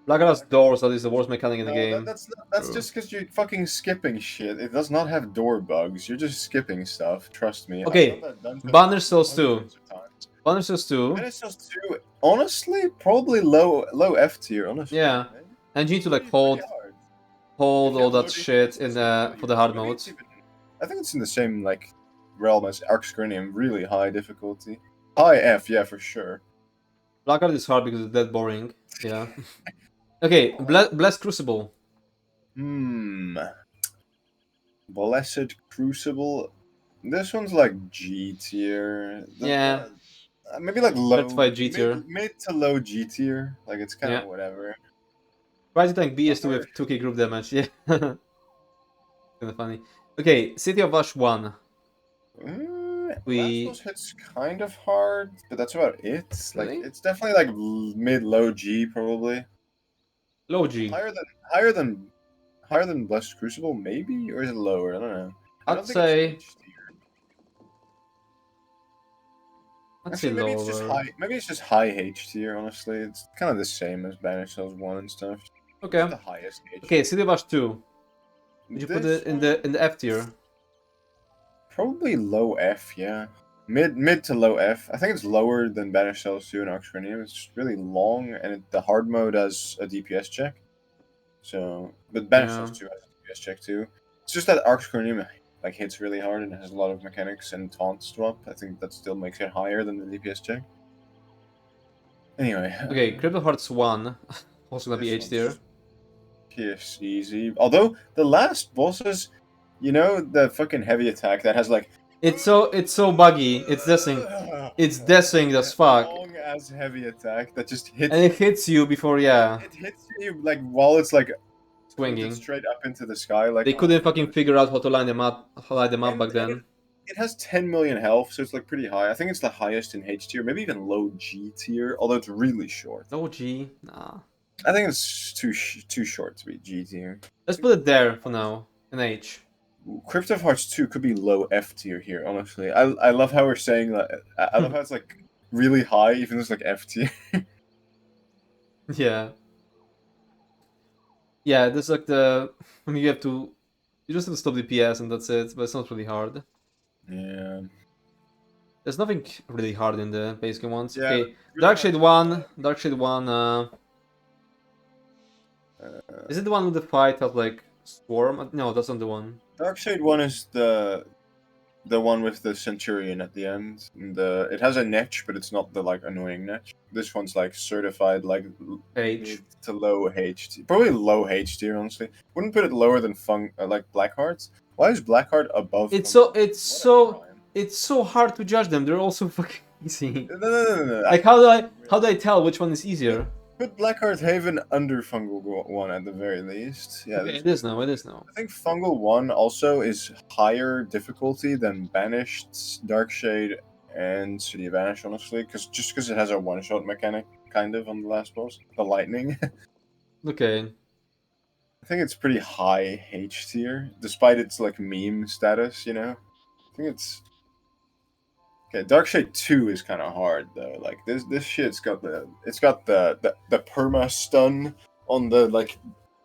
Blackheart has doors, that is the worst mechanic in the No, game. that's True. just because you're fucking skipping shit. It does not have door bugs. You're just skipping stuff. Trust me. I've done Okay, that dungeon Banner Souls 2. hundreds of times. Banner Souls 2. Banish Cells 2, honestly, probably low F tier, honestly. Yeah. Maybe. And you need to like Pretty hard. hold If you all have that low shit DPS, in it's for really the hard. hard Maybe mode. it's even. I think it's in the same like realm as Arxcrinium. Really high difficulty. High F, yeah, for sure. Blackheart is hard because it's that boring. Yeah. Okay, Blessed Crucible. Hmm. Blessed Crucible. This one's like G tier. Yeah, Maybe like certified G tier. mid to low G tier. Like it's kind of Yeah. whatever. Try to tank Not BS2 very. with 2k group damage. Yeah. Kinda funny. Okay, City of Ash 1. Last boss We. hits kind of hard, but that's about it. Like Really? it's definitely like mid low G probably. Low G. Higher than higher than higher than Blessed Crucible maybe, or is it lower? I don't know. I I'd don't think it's say. H tier. I'd say Actually, maybe it's just lower. high. Maybe it's just high H tier. Honestly, it's kind of the same as Banish Cells 1 and stuff. Just Okay. the highest H Okay, tier. City of Ash 2. Would you put This it in the one F tier? probably low F. Yeah, mid to low F. I think it's lower than Banish Cells 2 and Oxcrinium. It's really long, and the hard mode has a DPS check. So, but Banish Yeah. Cells 2 has a DPS check too. It's just that Oxcrinium like hits really hard and has a lot of mechanics and taunts drop. I think that still makes it higher than the DPS check. Anyway. Okay, Crypto Hearts 1. Also gonna be This H tier. one's piss easy. Although the last bosses, you know, the fucking heavy attack that has like It's so buggy. It's dissing. It's dissing as fuck. long ass heavy attack that just And hits. it hits you before, yeah, It hits you like while it's like pointed swinging. straight up into the sky. Like They oh couldn't my fucking god. figure out how to line them up back And then. it has 10 million health, so it's like pretty high. I think it's the highest in H tier, maybe even low G tier, although it's really short. No G, nah. I think it's too short to be G tier. Let's put it there for now, in H. Crypt of Hearts 2 could be low F tier here, honestly. I love how we're saying that. I love how it's like really high, even though it's like F tier. Yeah. Yeah, there's like the... I mean, you just have to stop DPS and that's it, but it's not really hard. Yeah. There's nothing really hard in the basic ones. Yeah. Okay, Really hard. Dark Shade 1, Uh, is it the one with the fight of like Swarm? No, that's not the one. Darkshade 1 is the one with the Centurion at the end. And it has a niche, but it's not the like annoying niche. This one's like certified like H. mid to low H tier. Probably low H tier, honestly. Wouldn't put it lower than like Blackheart's. Why is Blackheart above? It's Fungal? so it's What a so crime. it's so hard to judge them. They're also fucking Easy. No. Like how do I tell which one is easier? Put Blackheart Haven under Fungal 1 at the very least. Yeah, Okay, it is now. It is now. I think Fungal 1 also is higher difficulty than Banished, Darkshade, and City of Ash, honestly, just because it has a one-shot mechanic, kind of, on the last boss. The lightning. Okay. I think it's pretty high H tier, despite its, like, meme status, you know? I think it's... Okay, Darkshade 2 is kind of hard, though. Like, this shit's got the... It's got the perma-stun on the, like,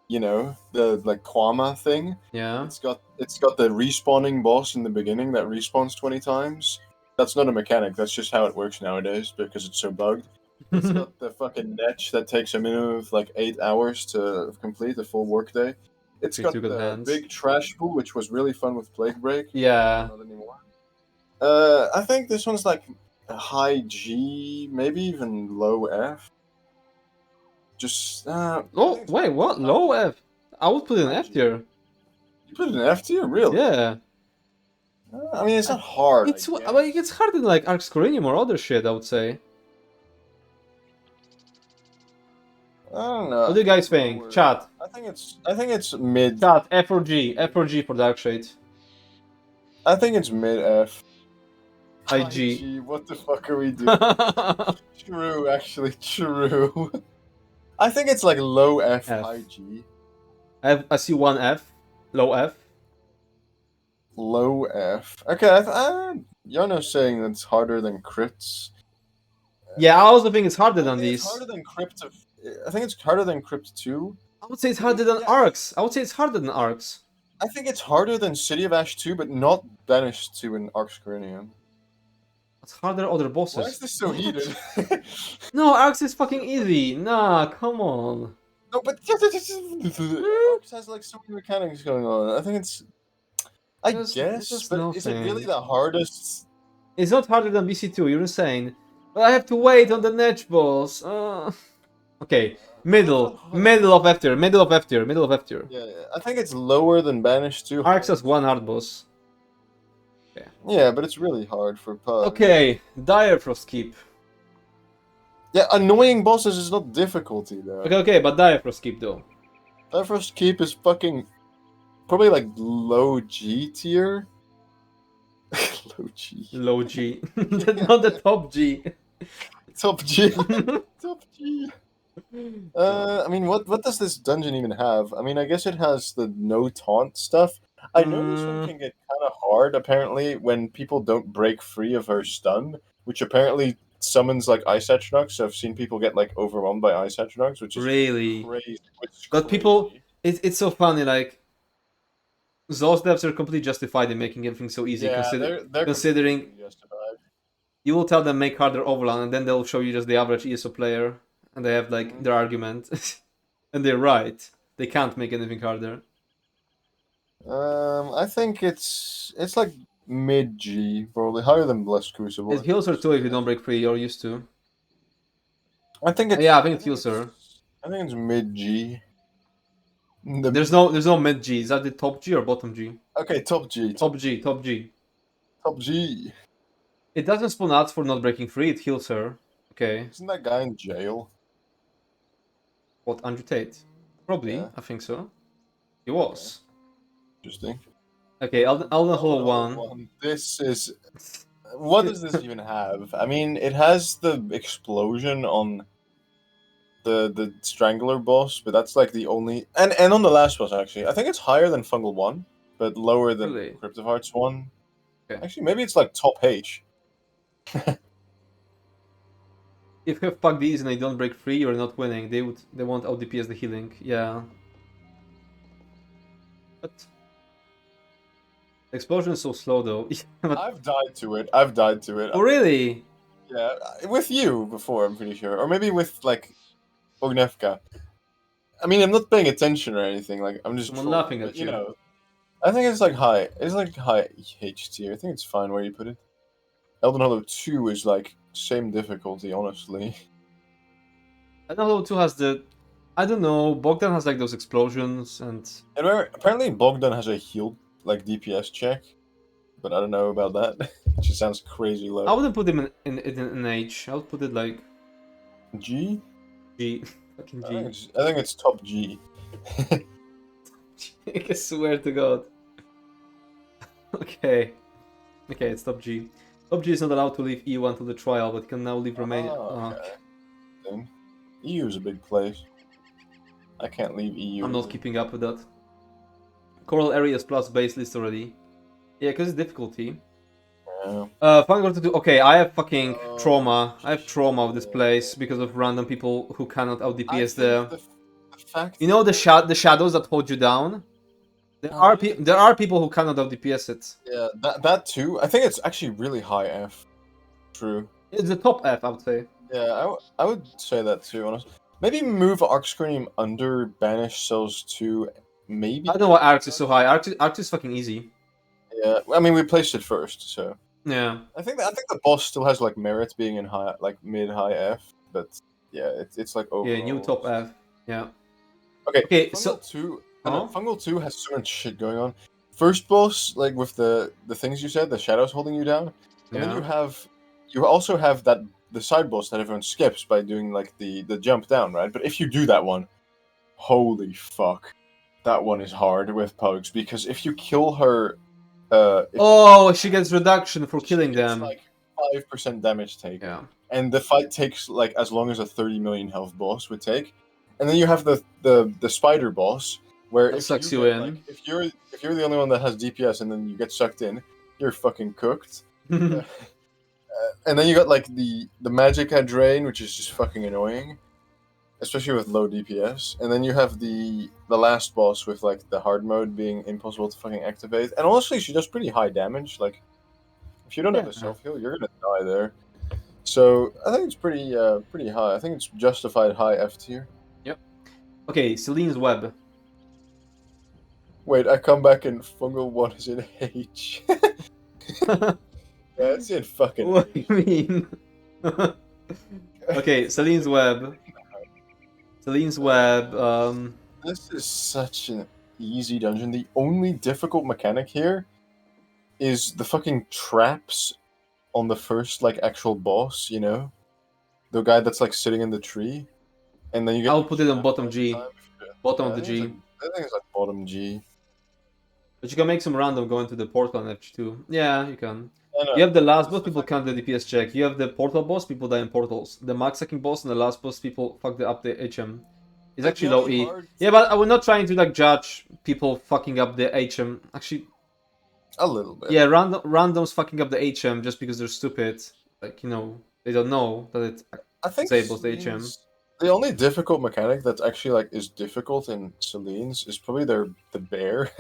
you know, the like Kwama thing. Yeah. It's got the respawning boss in the beginning that respawns 20 times. That's not a mechanic, that's just how it works nowadays because it's so bugged. It's got the fucking netch that takes a minimum of like 8 hours to complete a full workday. It's Take got two good the hands. big trash pool, which was really fun with Plague Break. Yeah. Not anymore. I think this one's like a high G, maybe even low F. Just Oh wait, what? Low F? I would put it in F tier. You put it in F tier, really? Yeah. I mean, it's not hard. It's like it's harder than like Arc Scorinium or other shit, I would say. I don't know. What do you guys think? Chat. I think it's mid. Chat. F or G? F or G for Darkshade? I think it's mid F. High G. What the fuck are we doing? True, actually, true. I think it's like low F, high G. I see one F. Low F. Low F. Okay, Yano's saying that's harder than crits. Yeah, I also think it's harder than these. It's harder than Crypt. I think it's harder than Crypt 2. I would say it's harder than Arcs. I would say it's harder than Arcs. I think it's harder than City of Ash 2, but not Banished 2 and Arc Scorinium. It's harder other bosses. Why is this so heated? No, Arcs is fucking easy. Nah, come on. No, but Arcs has like so many mechanics going on. I think it's... I guess, but nothing. Is it really the hardest? It's not harder than BC2, you're insane. But I have to wait on the Netch boss. Okay, middle of F tier, middle of F tier. Yeah, I think it's lower than Banished 2. Arcs has one hard boss. Okay. Yeah, but it's really hard for Pug. Okay, Dire Frost Keep. Yeah, annoying bosses is not difficulty though. Okay, but Dire Frost Keep though. Dire Frost Keep is fucking probably like low G tier. Low G. Low G. Not the top G. Top G. Top G. I mean, what does this dungeon even have? I mean, I guess it has the no taunt stuff. I know this one can get kind of hard, apparently, when people don't break free of her stun, which apparently summons, like, Ice Atronachs. So I've seen people get, like, overwhelmed by Ice Atronachs, which is really crazy. But people, it's so funny, like, those devs are completely justified in making everything so easy, Yeah, they're considering justified. You will tell them make harder overland, and then they'll show you just the average ESO player, and they have like their argument, and they're right. They can't make anything harder. I think it's like mid G, probably higher than Blessed Crucible. It heals her too if you don't break free. You're used to. I think it's, yeah, I think it heals her. I think it's mid G. There's no mid G. Is that the top G or bottom G? Okay, top G. Top G. Top G. Top G. It doesn't spawn ads for not breaking free. It heals her. Okay. Isn't that guy in jail? What, Andrew Tate? Probably. Yeah. I think so. He was. Okay. Interesting. Okay, Elden Hollow 1. This is... What does this even have? I mean, it has the explosion on the Strangler boss, but that's like the only... And on the last boss, actually. I think it's higher than Fungal 1, but lower than Crypt of Hearts 1. Okay. Actually, maybe it's like top H. If you have Pug these and they don't break free, you're not winning. They want ODP as the healing. Yeah. But the explosion is so slow though. I've died to it. Oh, really? Yeah, with you before, I'm pretty sure. Or maybe with, like, Ognevka. I mean, I'm not paying attention or anything. Like, I'm just laughing at you. You know, I think it's like high. It's like high H tier. I think it's fine where you put it. Elden Hollow 2 is like same difficulty, honestly. Elden Hollow 2 has the... I don't know, Bogdan has like those explosions and... And apparently Bogdan has a healed, like, DPS check. but I don't know about that. It just sounds crazy I low. wouldn't put him in H. I would put it like G? G. Fucking G. I think it's top G. I swear to God. Okay. Okay, it's top G. Top G is not allowed to leave EU until the trial, but can now leave Romania. Oh, Oh, okay. Then EU is a big place. I can't leave EU. I'm not either. keeping up with that. Coral areas plus base list already. Yeah, because it's difficulty. Yeah. Fun to do. Okay, I have fucking Oh, trauma. I have trauma with this place shit. because of random people who cannot out I DPS think the. the fact You know that the shadows that hold you down. really There are people who cannot out DPS it. yeah that too. I think it's actually really high F. True. It's the top F, I would say. Yeah, I would say that too. Honestly, maybe move Arc Scream under Banish Cells 2. Maybe. I don't know why Arx is so high. Arx is fucking easy. Yeah, I mean we placed it first, so Yeah. I think the boss still has like merit being in high like mid high F, but yeah, it's like Yeah, new overall. top F. Yeah. Okay, Okay, so. Fungal 2. I know Huh? Fungal 2 has so much shit going on. First boss, like with the things you said, the shadows holding you down, and then Yeah. you also have that the side boss that everyone skips by doing like the jump down, right? But if you do that one, holy fuck, that one is hard with Pugs because if you kill her, if Oh, she gets reduction for she killing gets them. like 5% damage take, Yeah. and the fight takes like as long as a 30 million health boss would take, and then you have the spider boss where That if you sucks you get like in. if you're the only one that has DPS and then you get sucked in, you're fucking cooked. And then you got like the Magicka drain, which is just fucking annoying, especially with low DPS. And then you have the last boss with like the hard mode being impossible to fucking activate. And honestly, she does pretty high damage. Like if you don't have Yeah. a self heal, you're gonna die there. So I think it's pretty high. I think it's justified high F tier. Yep. Okay, Celine's web. Wait, I come back and Fungal 1 is in H. What Yeah, it's in fucking do H. you mean? Okay, Celine's web. Celine's web. This is such an easy dungeon. The only difficult mechanic here is the fucking traps on the first like actual boss, you know? The guy that's like sitting in the tree. And then you get I'll like put it on trapped bottom every G. time. Bottom Yeah, of the G. I think it's like bottom G. But you can make some random going to the portal on F2. Yeah, you can. I know. You have the last It's boss, the people fact count the DPS check. You have the portal boss, people die in portals. The max hacking boss and the last boss, people fuck up the HM. It's like actually the low only E. hard Yeah, but I was not trying to like judge people fucking up the HM. Actually, a little bit. yeah, randoms fucking up the HM just because they're stupid. Like, you know, they don't know that it I think disables the HM. The only difficult mechanic that's actually like is difficult in Celine's is probably the bear,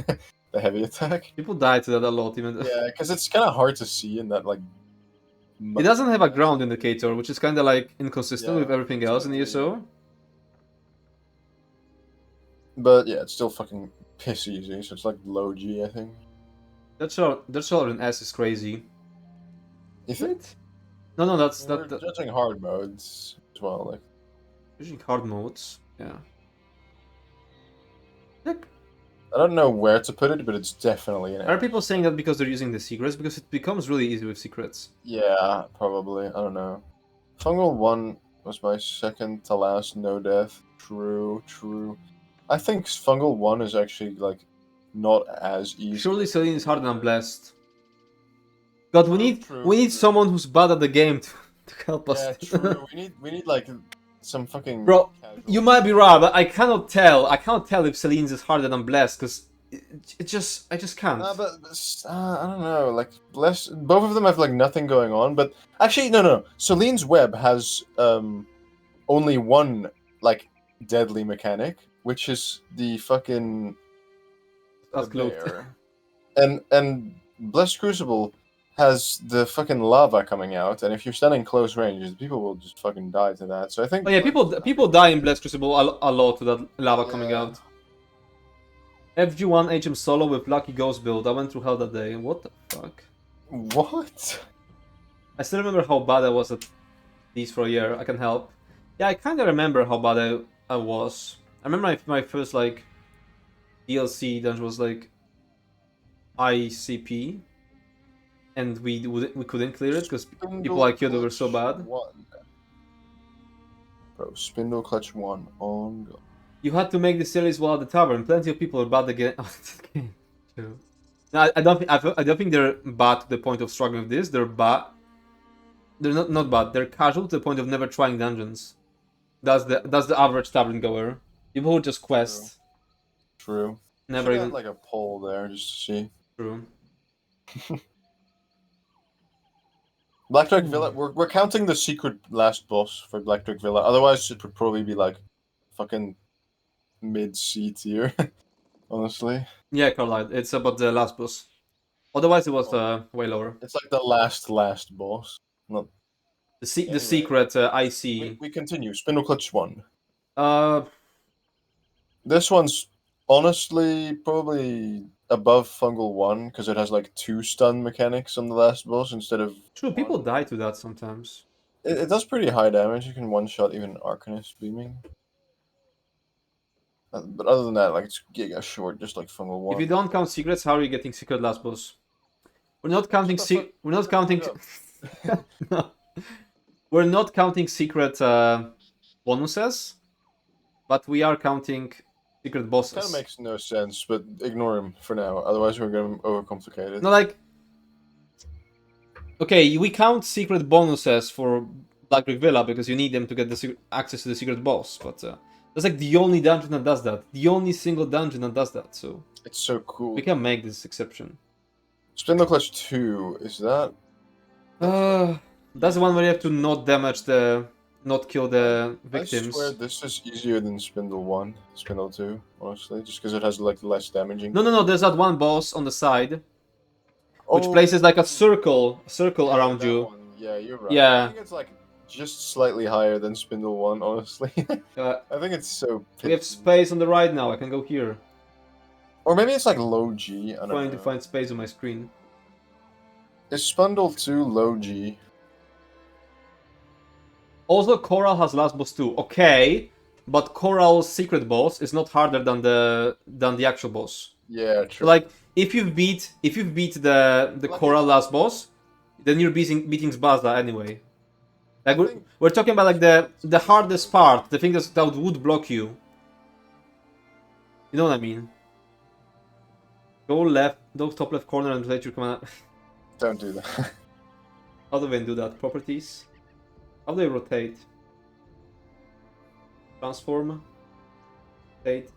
the heavy attack. People die to that a lot, even though Yeah, because it's kind of hard to see in that like. it doesn't have a ground indicator, which is kind of like inconsistent Yeah, with everything it's else in kinda weird. ESO. But yeah, it's still fucking piss easy. So it's like low G, I think. That shot in S is crazy. You Is think it? No, no, that's we're that. judging hard modes as well? Like, Using hard modes. Yeah. Like, I don't know where to put it, but it's definitely an are F. people saying that because they're using the secrets? Because it becomes really easy with secrets. Yeah, probably. I don't know. Fungal 1 was my second to last no death. True, true. I think Fungal 1 is actually like not as easy. Surely as Celine is harder than the- Blessed. God, we True, need true. someone who's bad at the game to help us. Yeah, true. We need like some fucking Bro, casual- you might be right, but I cannot tell. I cannot tell if Celine's is harder than Blessed because I just can't. Nah, but I don't know. Like, both of them have like nothing going on. But actually, no. Celine's web has only one like deadly mechanic, which is the fucking the That's looped. bear, and Blessed Crucible has the fucking lava coming out, and if you're standing close range, people will just fucking die to that. So I think. Oh yeah, people die in Blessed Crucible a lot to that lava coming Yeah. out. FG1 HM solo with Lucky Ghost build. I went through hell that day. What the fuck? What? I still remember how bad I was at these for a year. I can help. Yeah, I kind of remember how bad I was. I remember my first like DLC dungeon was like ICP. and we couldn't clear it because people Spindle I killed were so clutch bad. 1. Bro, spindle clutch 1 on go. You had to make the series while at the tavern. Plenty of people are bad again. True. No, I don't think I don't think they're bad to the point of struggling with this. They're bad. They're not bad. They're casual to the point of never trying dungeons. That's the average tavern goer. People who just True. quest. True. Never Should even add like a poll there just to see. true. Blackdrake Villa. We're counting the secret last boss for Blackdrake Villa. Otherwise, it would probably be like fucking mid C tier. Honestly, Yeah, Carlisle. It's about the last boss. Otherwise, it was oh, way lower. it's like the last boss. Not The anyway. secret IC. We continue. Spindle clutch 1. Uh, This one's honestly probably above Fungal 1 because it has like 2 stun mechanics on the last boss instead of true. People 1. die to that sometimes. It does pretty high damage. You can one shot even Arcanist beaming. But other than that, like it's giga short, just like Fungal If you 1. don't count secrets, how are you getting secret last boss? We're not counting. Shut the fuck. We're not Shut the counting. fuck up. No. We're not counting secret bonuses, but we are counting secret Kind of bosses. makes no sense, but ignore him for now. Otherwise, we're gonna overcomplicate it. No, like, okay, we count secret bonuses for Black Brick Villa because you need them to get the access to the secret boss. But that's like the only dungeon that does that. The only single dungeon that does that. So It's so cool. we can make this exception. Spindle Clutch 2, is that? That's the one where you have to not damage not kill the victims. I swear this is easier than Spindle 1, Spindle 2, honestly, just because it has like less damaging. No. There's that one boss on the side, which places like a circle around that you. one. Yeah, you're right. Yeah. I think it's like just slightly higher than Spindle 1, honestly. Uh, I think it's so. we have picky. space on the right now. I can go here. Or maybe it's like low G. I don't Trying know. to find space on my screen. Is Spindle 2 low G? Also, Coral has last boss too. Okay, but Coral's secret boss is not harder than the actual boss. Yeah, So, true. like, if you beat the Like Coral last boss, then you're beating Zbaza anyway. Like I think- we're talking about like the hardest part, the thing that would block you. You know what I mean? Go left, go top left corner and rotate your command. Don't do that. How do they do that? Properties? How do they rotate? Transform? Rotate?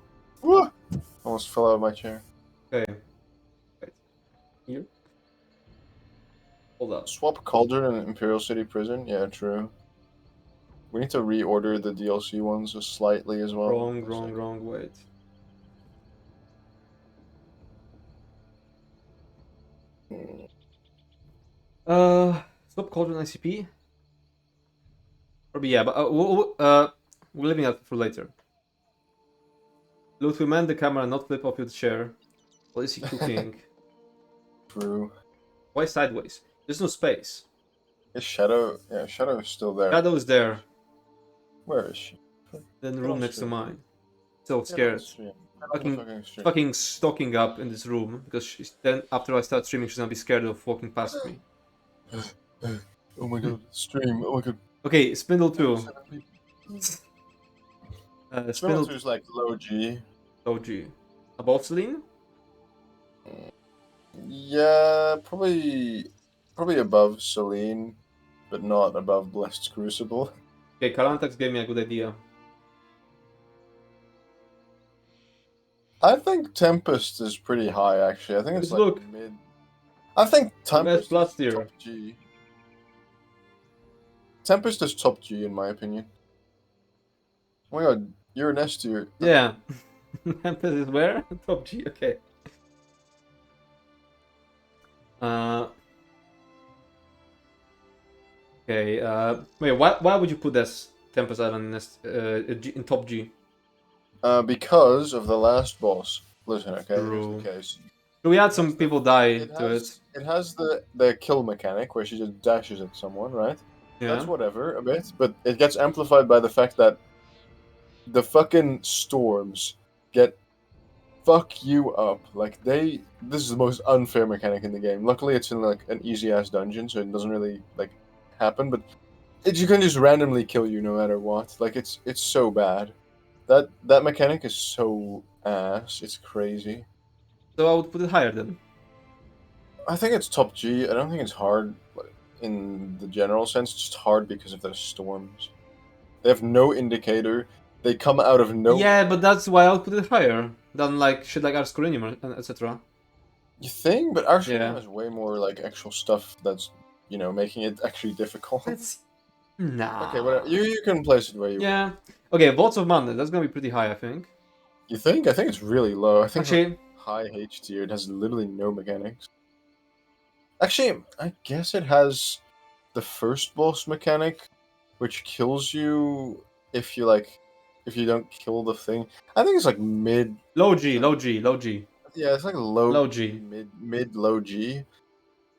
Woo! Almost fell out of my chair. Okay. Wait. Here? Hold up. Swap Cauldron and Imperial City Prison? Yeah, true. We need to reorder the DLC ones just slightly as well. Wrong, wait. Stop Cauldron ICP? Probably yeah, but we're leaving that for later. Loot, we man the camera, not flip off your chair. What is he cooking? True. Why sideways? There's no space. Is Shadow? Yeah, Shadow is still there. Shadow is there. Where is she? Then the Get room on next to stream. mine. So Get on scared. stream. Get on Fucking- the fucking stream. Fucking stocking up in this room because then after I start streaming, she's gonna be scared of walking past me. Oh my god, stream. Oh my god. Okay, Spindle 2. Spindle Spindle 2 is like low G. OG. Above Celine? Yeah, probably above Celine, but not above Blessed Crucible. Okay, Kalantax gave me a good idea. I think Tempest is pretty high, actually. I think it's Let's like look. mid. I think Tempest plus is tier. top G. Tempest is top G in my opinion. Oh my god, you're an S tier. Yeah. Memphis is where? Top G, okay. Okay, wait, why would you put this Tempest Island in top G? Because of the last boss. Listen, okay, here's True. the case. So we had some people die It to it. has, it has the kill mechanic where she just dashes at someone, right? Yeah. That's whatever a bit, but it gets amplified by the fact that the fucking storms get fuck you up. Like this is the most unfair mechanic in the game. Luckily, it's in like an easy ass dungeon, so it doesn't really like happen. But you can just randomly kill you no matter what. Like it's so bad. That mechanic is so ass. It's crazy. So I would put it higher then. I think it's top G. I don't think it's hard like, in the general sense. It's just hard because of those storms. They have no indicator. They come out of Yeah, nowhere. but that's why I would put it higher than like shit like Arscorinium and etc. You think, but Arsenal Yeah. has way more like actual stuff that's making it actually difficult. That's Okay, whatever. nah. You can place it where you want. Yeah. Okay, Vaults of Mana. That's gonna be pretty high, I think. You think? I think it's really low. I think it's like Actually, high H tier. It has literally no mechanics. Actually, I guess it has the first boss mechanic, which kills you if you like if you don't kill the thing. I think it's like mid. low It's G, like low G, low G, yeah, it's like low low G, G. mid low G.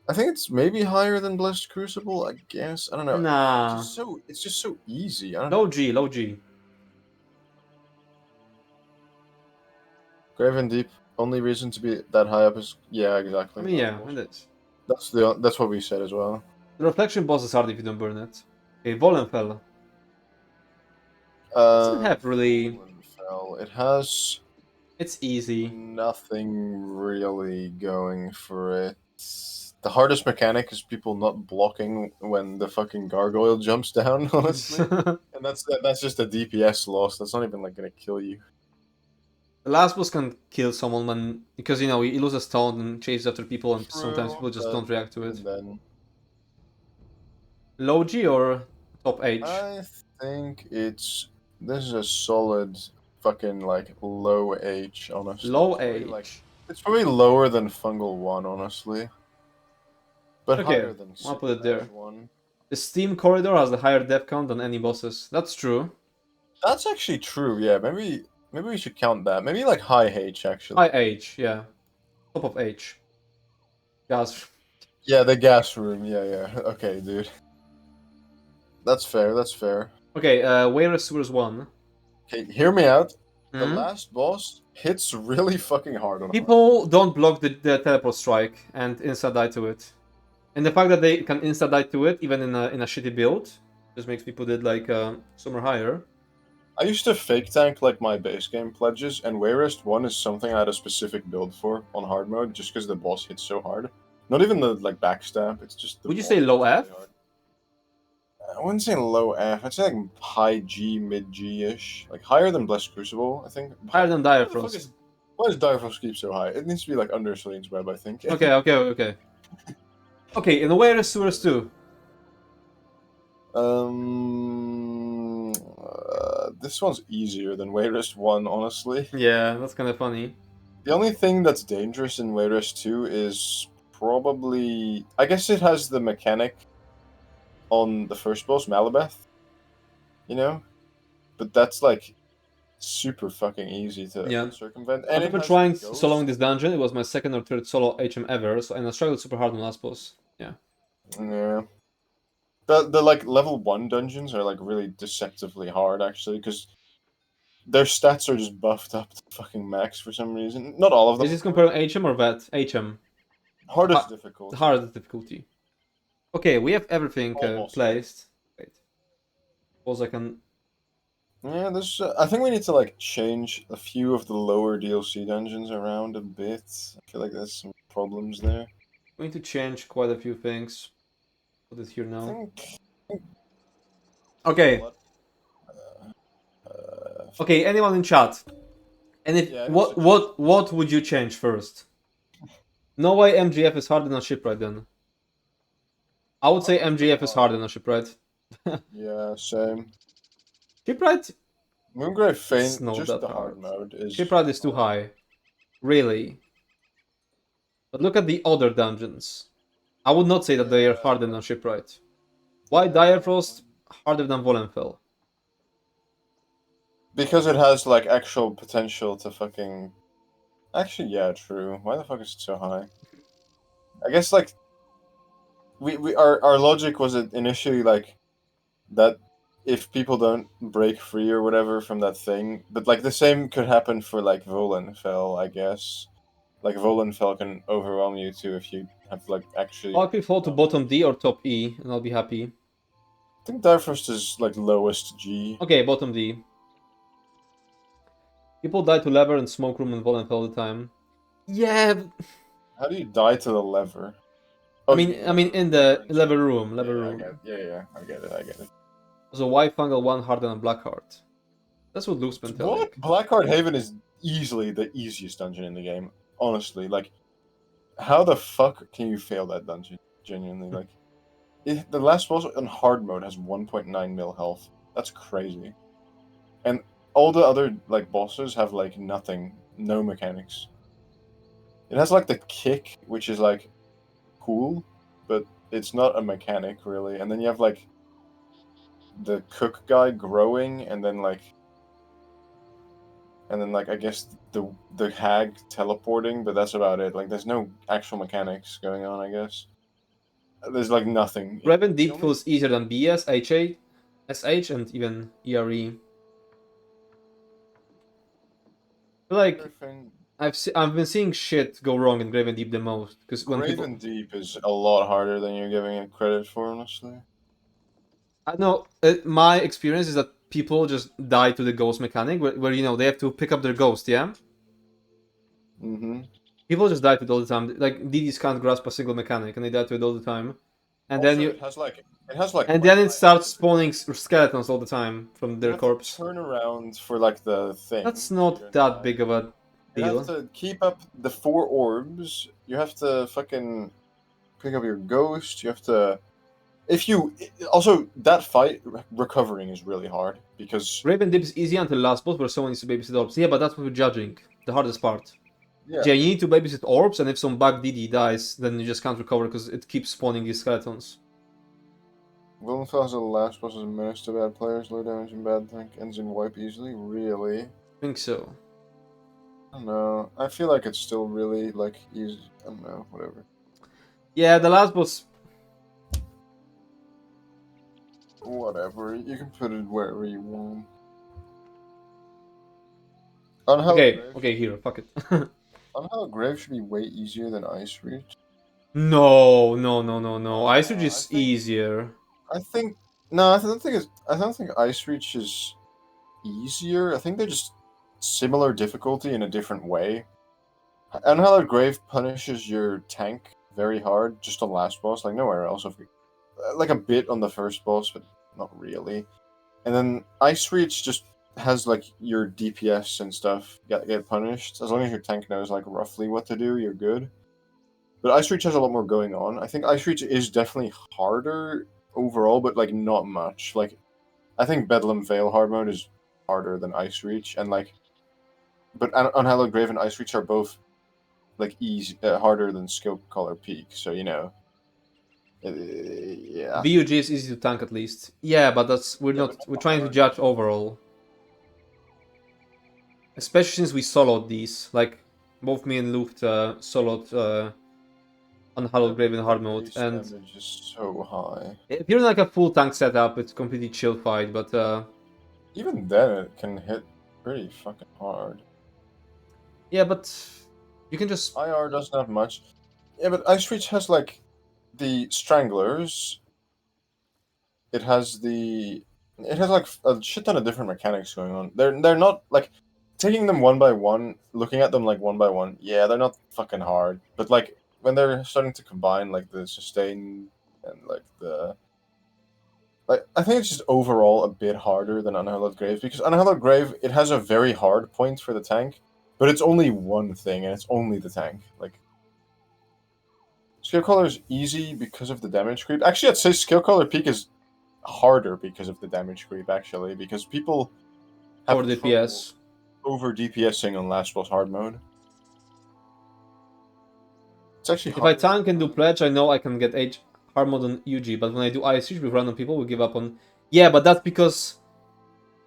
I think it's maybe higher than Blessed Crucible. I guess I don't know. Nah. It's just so easy. I don't Low know. G, low G. Grave and Deep. Only reason to be that high up is yeah, I exactly. mean, Of yeah, course. it is. That's what we said as well. The Reflection boss is hard if you don't burn it. Okay, Volenfell. Doesn't have really. Fallen It has It's easy. nothing really going for it. The hardest mechanic is people not blocking when the fucking gargoyle jumps down. Honestly, The and that's just a DPS loss. That's not even like gonna kill you. last boss can kill someone when because he loses taunt and chases after people, and sometimes True, people just but don't react to it. even then, Low G or top H? I think this is a solid fucking like low H. Honestly, Low H. it's probably lower than Fungal One. Honestly, but Okay, higher than I'll Sick put it there. One. The Steam Corridor has the higher death count than any bosses. That's true. That's actually true. Yeah, maybe we should count that. Maybe like high H actually. High H, yeah. Top of H. Gas. Yeah, the gas room. Yeah, yeah. Okay, dude. That's fair. That's fair. Okay, Where is Sewers 1? Okay, hear me out. The Hmm? last boss hits really fucking hard on hard People mode. don't block the teleport strike and insta die to it. And the fact that they can insta die to it, even in a shitty build, just makes me put it like somewhere higher. I used to fake tank like my base game pledges, and Wayrest 1 is something I had a specific build for on hard mode just because the boss hits so hard. Not even the like backstab, it's just the Would you boss say low hits F? really hard. I wouldn't say low F, I'd say like high G, mid G ish. Like higher than Blessed Crucible, I think. Higher than Why the fuck Direfrost. is why does Direfrost keep so high? It needs to be like under Selene's web, I think. Okay, okay, okay. Okay, in the Where is Sewers 2? This one's easier than Wayrest 1, honestly. Yeah, that's kind of funny. The only thing that's dangerous in Wayrest 2 is probably. I guess it has the mechanic on the first boss, Malabeth, you know? But that's like super fucking easy to Yeah. circumvent. I And it remember has the trying soloing ghost. this dungeon. It was my second or third solo HM ever, and I struggled super hard on the last boss. Yeah. Yeah. The like level 1 dungeons are like really deceptively hard, actually, because their stats are just buffed up to fucking max for some reason. Not all of Is them, this of course. comparing HM or VET? HM. Hardest The difficulty. hardest difficulty. Okay, we have everything All bosses. placed. Wait. Suppose I can. Yeah, there's. I think we need to like change a few of the lower DLC dungeons around a bit. I feel like there's some problems there. We need to change quite a few things. Put it here I now. think. Okay. What? Okay. Anyone in chat? And if Yeah, any what suggestions? what what would you change first? No way MGF is harder than Shipwright then. I would say Hard mode's pretty MGF is hard. harder than Shipwright. Yeah, same. Shipwright Moongrave it's Feint, not just that the hard. hard mode is Shipwright is too hard. high. Really. But look at the other dungeons. I would not say that they are Yeah, harder than Shipwright. Why yeah. Direfrost harder than Volenfell? Because it has like actual potential to fucking. Actually, yeah, true. Why the fuck is it so high? I guess like we our logic was initially like that if people don't break free or whatever from that thing. But like the same could happen for like Volenfell, I guess. Like Volenfell can overwhelm you too if you have like actually. I'll fall to bottom D or top E, and I'll be happy. I think Direfrost is like lowest G. Okay, bottom D. People die to lever and smoke room and Volant all the time. Yeah, How do you die to the lever? I Oh, mean, I mean, in lever the and lever smoke. room, Yeah, lever I get it. room. Yeah, I get it. I get it. So white fungal, one heart and a black heart. That's what Luke's been telling. What? Blackheart Haven is easily the easiest dungeon in the game. Honestly, like, how the fuck can you fail that dungeon? Genuinely, like, the last boss on hard mode has 1.9 mil health. That's crazy. And all the other like bosses have like nothing, no mechanics. It has like the kick, which is like cool, but it's not a mechanic really. And then you have like the cook guy growing, and then like I guess the hag teleporting, but that's about it. Like there's no actual mechanics going on. I guess there's like nothing. Revan The Deep only feels easier than BS, HA, SH, and even ERE. other Like thing, I've been seeing shit go wrong in Graven Deep the most because when people Graven Deep is a lot harder than you're giving it credit for, honestly. I know my experience is that people just die to the ghost mechanic where you know they have to pick up their ghost, yeah. Mm-hmm. People just die to it all the time. Like DDs can't grasp a single mechanic and they die to it all the time. And then Also, you it has like and then it quicklime, starts but spawning skeletons all the time from you their have to corpse. turn around for like the thing, That's so you not don't that die. big of a You have deal. to keep up the 4 orbs. You have to fucking pick up your ghost. You have to. If you also that fight recovering is really hard because Raven Dip is easy until last boss where someone needs to babysit orbs. Yeah, but that's what we're judging. The hardest part. yeah, Yeah, you need to babysit orbs, and if some bug DD dies, then you just can't recover because it keeps spawning these skeletons. Willenfell has the last boss as a menace to bad players, low damage and bad tank, ends in wipe easily. Really? I think so. I don't know. I feel like it's still really like easy. I don't know. Whatever. Yeah, the last boss. Whatever. You can put it wherever you want. Unhallowed Okay, Grave. okay, here, fuck it. Unhallowed Grave should be way easier than Ice Reach. No, no, no, no, no. Ice Ridge I is think. easier. I think. No, I don't think it's. I don't think Ice Reach is easier. I think they're just similar difficulty in a different way. Unhallowed Grave punishes your tank very hard, just on last boss, like nowhere else. Like a bit on the first boss, but not really. And then Ice Reach just has like your DPS and stuff get punished. As long as your tank knows like roughly what to do, you're good. But Ice Reach has a lot more going on. I think Ice Reach is definitely harder overall, but like not much. Like I think Bedlam Veil hard mode is harder than Ice Reach, and like, but Unhallowed Grave and Ice Reach are both like easy harder than Skill Color Peak. So yeah, VUG is easy to tank at least. Yeah, but that's we're yeah, but not not we're the trying to hardest. judge overall. Especially since we soloed these. Like both me and Luft soloed Unhallowed Their Grave in hard mode. base And damage is so high. if you're like a full tank setup, it's completely chill fight, but Even then, it can hit pretty fucking hard. yeah, but you can just IR doesn't have much. Yeah, but Ice Reach has like the Stranglers. It has the. It has like a shit ton of different mechanics going on. They're not like taking them one by one, looking at them like one by one. Yeah, they're not fucking hard. But like when they're starting to combine like the sustain and like the I think it's just overall a bit harder than Unhallowed Grave because Unhallowed Grave it has a very hard point for the tank, but it's only one thing and it's only the tank. Like Skill Color is easy because of the damage creep. Actually, I'd say Skill Color Peak is harder because of the damage creep. Actually, because people over have trouble DPS. over DPSing on Last Boss Hard mode. It's actually If I harder than tank and do Unhallowed. pledge, I know I can get H hard mode on UG, but when I do ice with random people, we give up on. Yeah, but that's because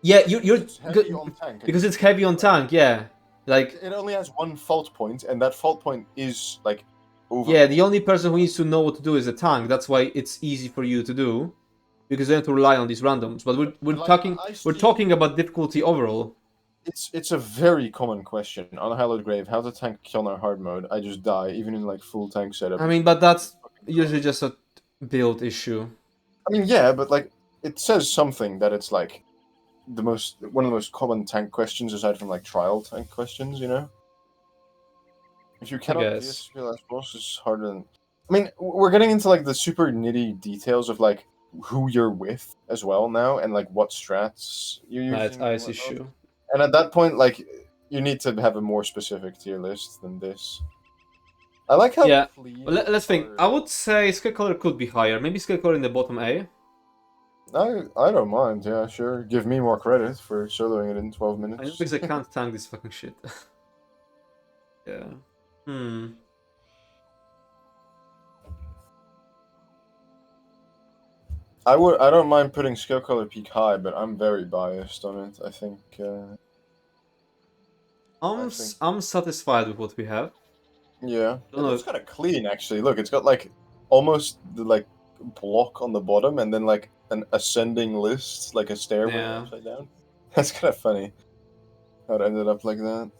yeah, Because it's heavy on tank, and because you it's heavy on like tank. Yeah, like it only has one fault point, and that fault point is like yeah, the overpowered. only person who needs to know what to do is a tank. That's why it's easy for you to do. because you have to rely on these randoms. But we're like, talking I we're see. talking about difficulty overall. It's a very common question on Hallowed Grave. How to tank kill on hard mode? I just die, even in like full tank setup. I mean, but that's usually just a build issue. I mean, yeah, but like it says something that it's like one of the most common tank questions aside from like trial tank questions. You know, if you I cannot guess. VSP last boss, it's harder than. I mean, we're getting into like the super nitty details of like who you're with as well now, and like what strats you're No, it's using and ice whatnot. issue. And at that point, like you need to have a more specific tier list than this. I like how Yeah. clean Well, let's think. our. I would say skill color could be higher. Maybe skill color in the bottom A. I don't mind. Yeah, sure. Give me more credit for soloing it in 12 I know minutes. because I can't tank this fucking shit. Yeah. Hmm. I don't mind putting skill color peak high, but I'm very biased on it. I think I'm satisfied with what we have. yeah, Don't it looks know. kind of clean actually. Look, it's got like almost the like block on the bottom, and then like an ascending list, like a stairway Yeah. upside down. That's kind of funny how it ended up like that.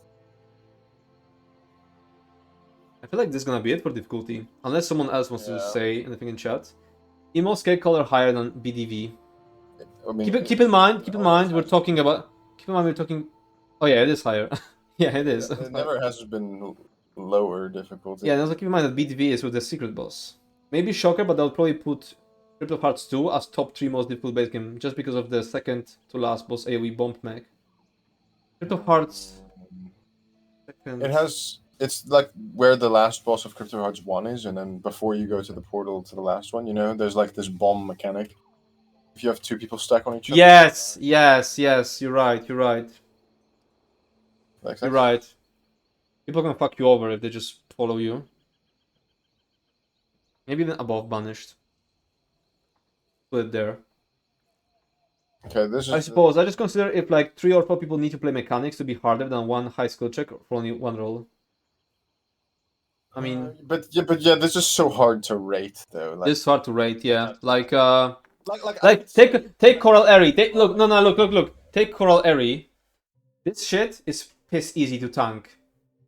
I feel like this is gonna be it for difficulty, unless someone else wants to Yeah, say anything in chat. Emo scale color higher than BDV. I mean, Keep in mind. Keep it in always mind. We're has talking about. Keep in mind. We're talking. Oh yeah, it is higher. Yeah, it is. It never has been lower difficulty. Yeah, and also keep in mind that BDV is with the secret boss. Maybe Shocker, but I'll probably put Crypt of Hearts 2 as top 3 most difficult base game, just because of the second to last boss AoE bomb mech. Crypt of Hearts It second. has. It's like where the last boss of Crypto Hearts 1 is, and then before you go to the portal to the last one, there's like this bomb mechanic. If you have two people stack on each other, Yes. You're right. You're right. like You're that. right. People can fuck you over if they just follow you. Maybe even above banished. Put it there. Okay, this I is suppose. I just consider if like 3 or 4 people need to play mechanics to be harder than one high skill check for only one roll. I mean, but yeah, this is so hard to rate though. Like, this is hard to rate, yeah. like I could Like say take Coral Airy. well, Look, no, look. Take Coral Airy. This shit is piss easy to tank,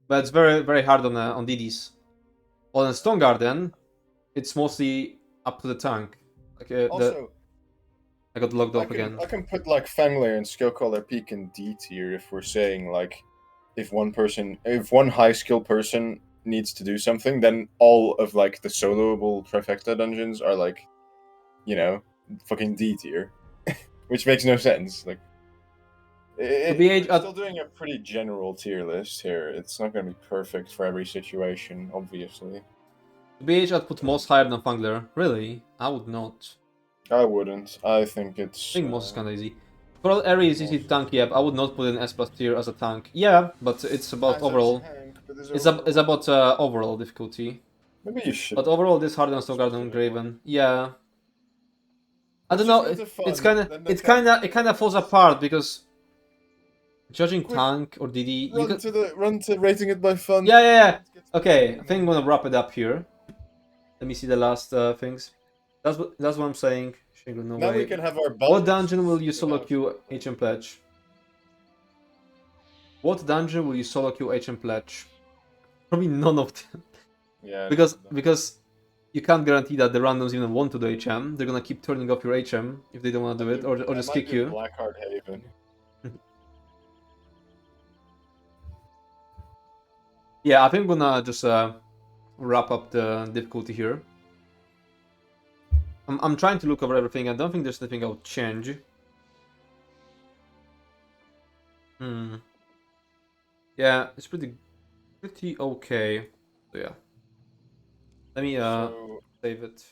but it's very hard on DDs. On Stone Garden, it's mostly up to the tank. Like also I got locked off again. I can put like Fanglair and Skill Color Peak in D tier if we're saying like if one high skill person needs to do something, then all of like the soloable trifecta dungeons are like, you know, fucking D tier, which makes no sense. Like, To be age we're still doing a pretty general tier list here. It's not going to be perfect for every situation, obviously. I'd put Moss higher than Fangler. Really? I would not. I wouldn't. I think I it's. think Moss is kinda easy. Coral Airy is easy to tank, yeah. I would not put in S plus tier as a tank. Yeah, but it's about As a overall. tank, but It's about overall difficulty. Maybe you should. But overall, this harder than Stone Garden Graven. Yeah. I Let's don't just know. go to It's fun. kind of Then the it's tank. kind of it kind of falls apart because judging Quick, tank or DD, you could. run to rating it by fun. Yeah. Let's get to Okay, I the think I'm gonna wrap it up here. Let me see the last things. That's what I'm saying. Shingle, no Now we way. can have our What budgets dungeon will you solo without- queue HM pledge? What dungeon will you solo queue HM pledge? Probably none of them. Yeah. Because you can't guarantee that the randoms even want to do HM. They're gonna keep turning off your HM if they don't want to do it, or just kick you. Blackheart Haven. Yeah, I think I'm gonna just wrap up the difficulty here. I'm trying to look over everything. I don't think there's anything I would change. Yeah, it's pretty okay. So yeah. Let me save it.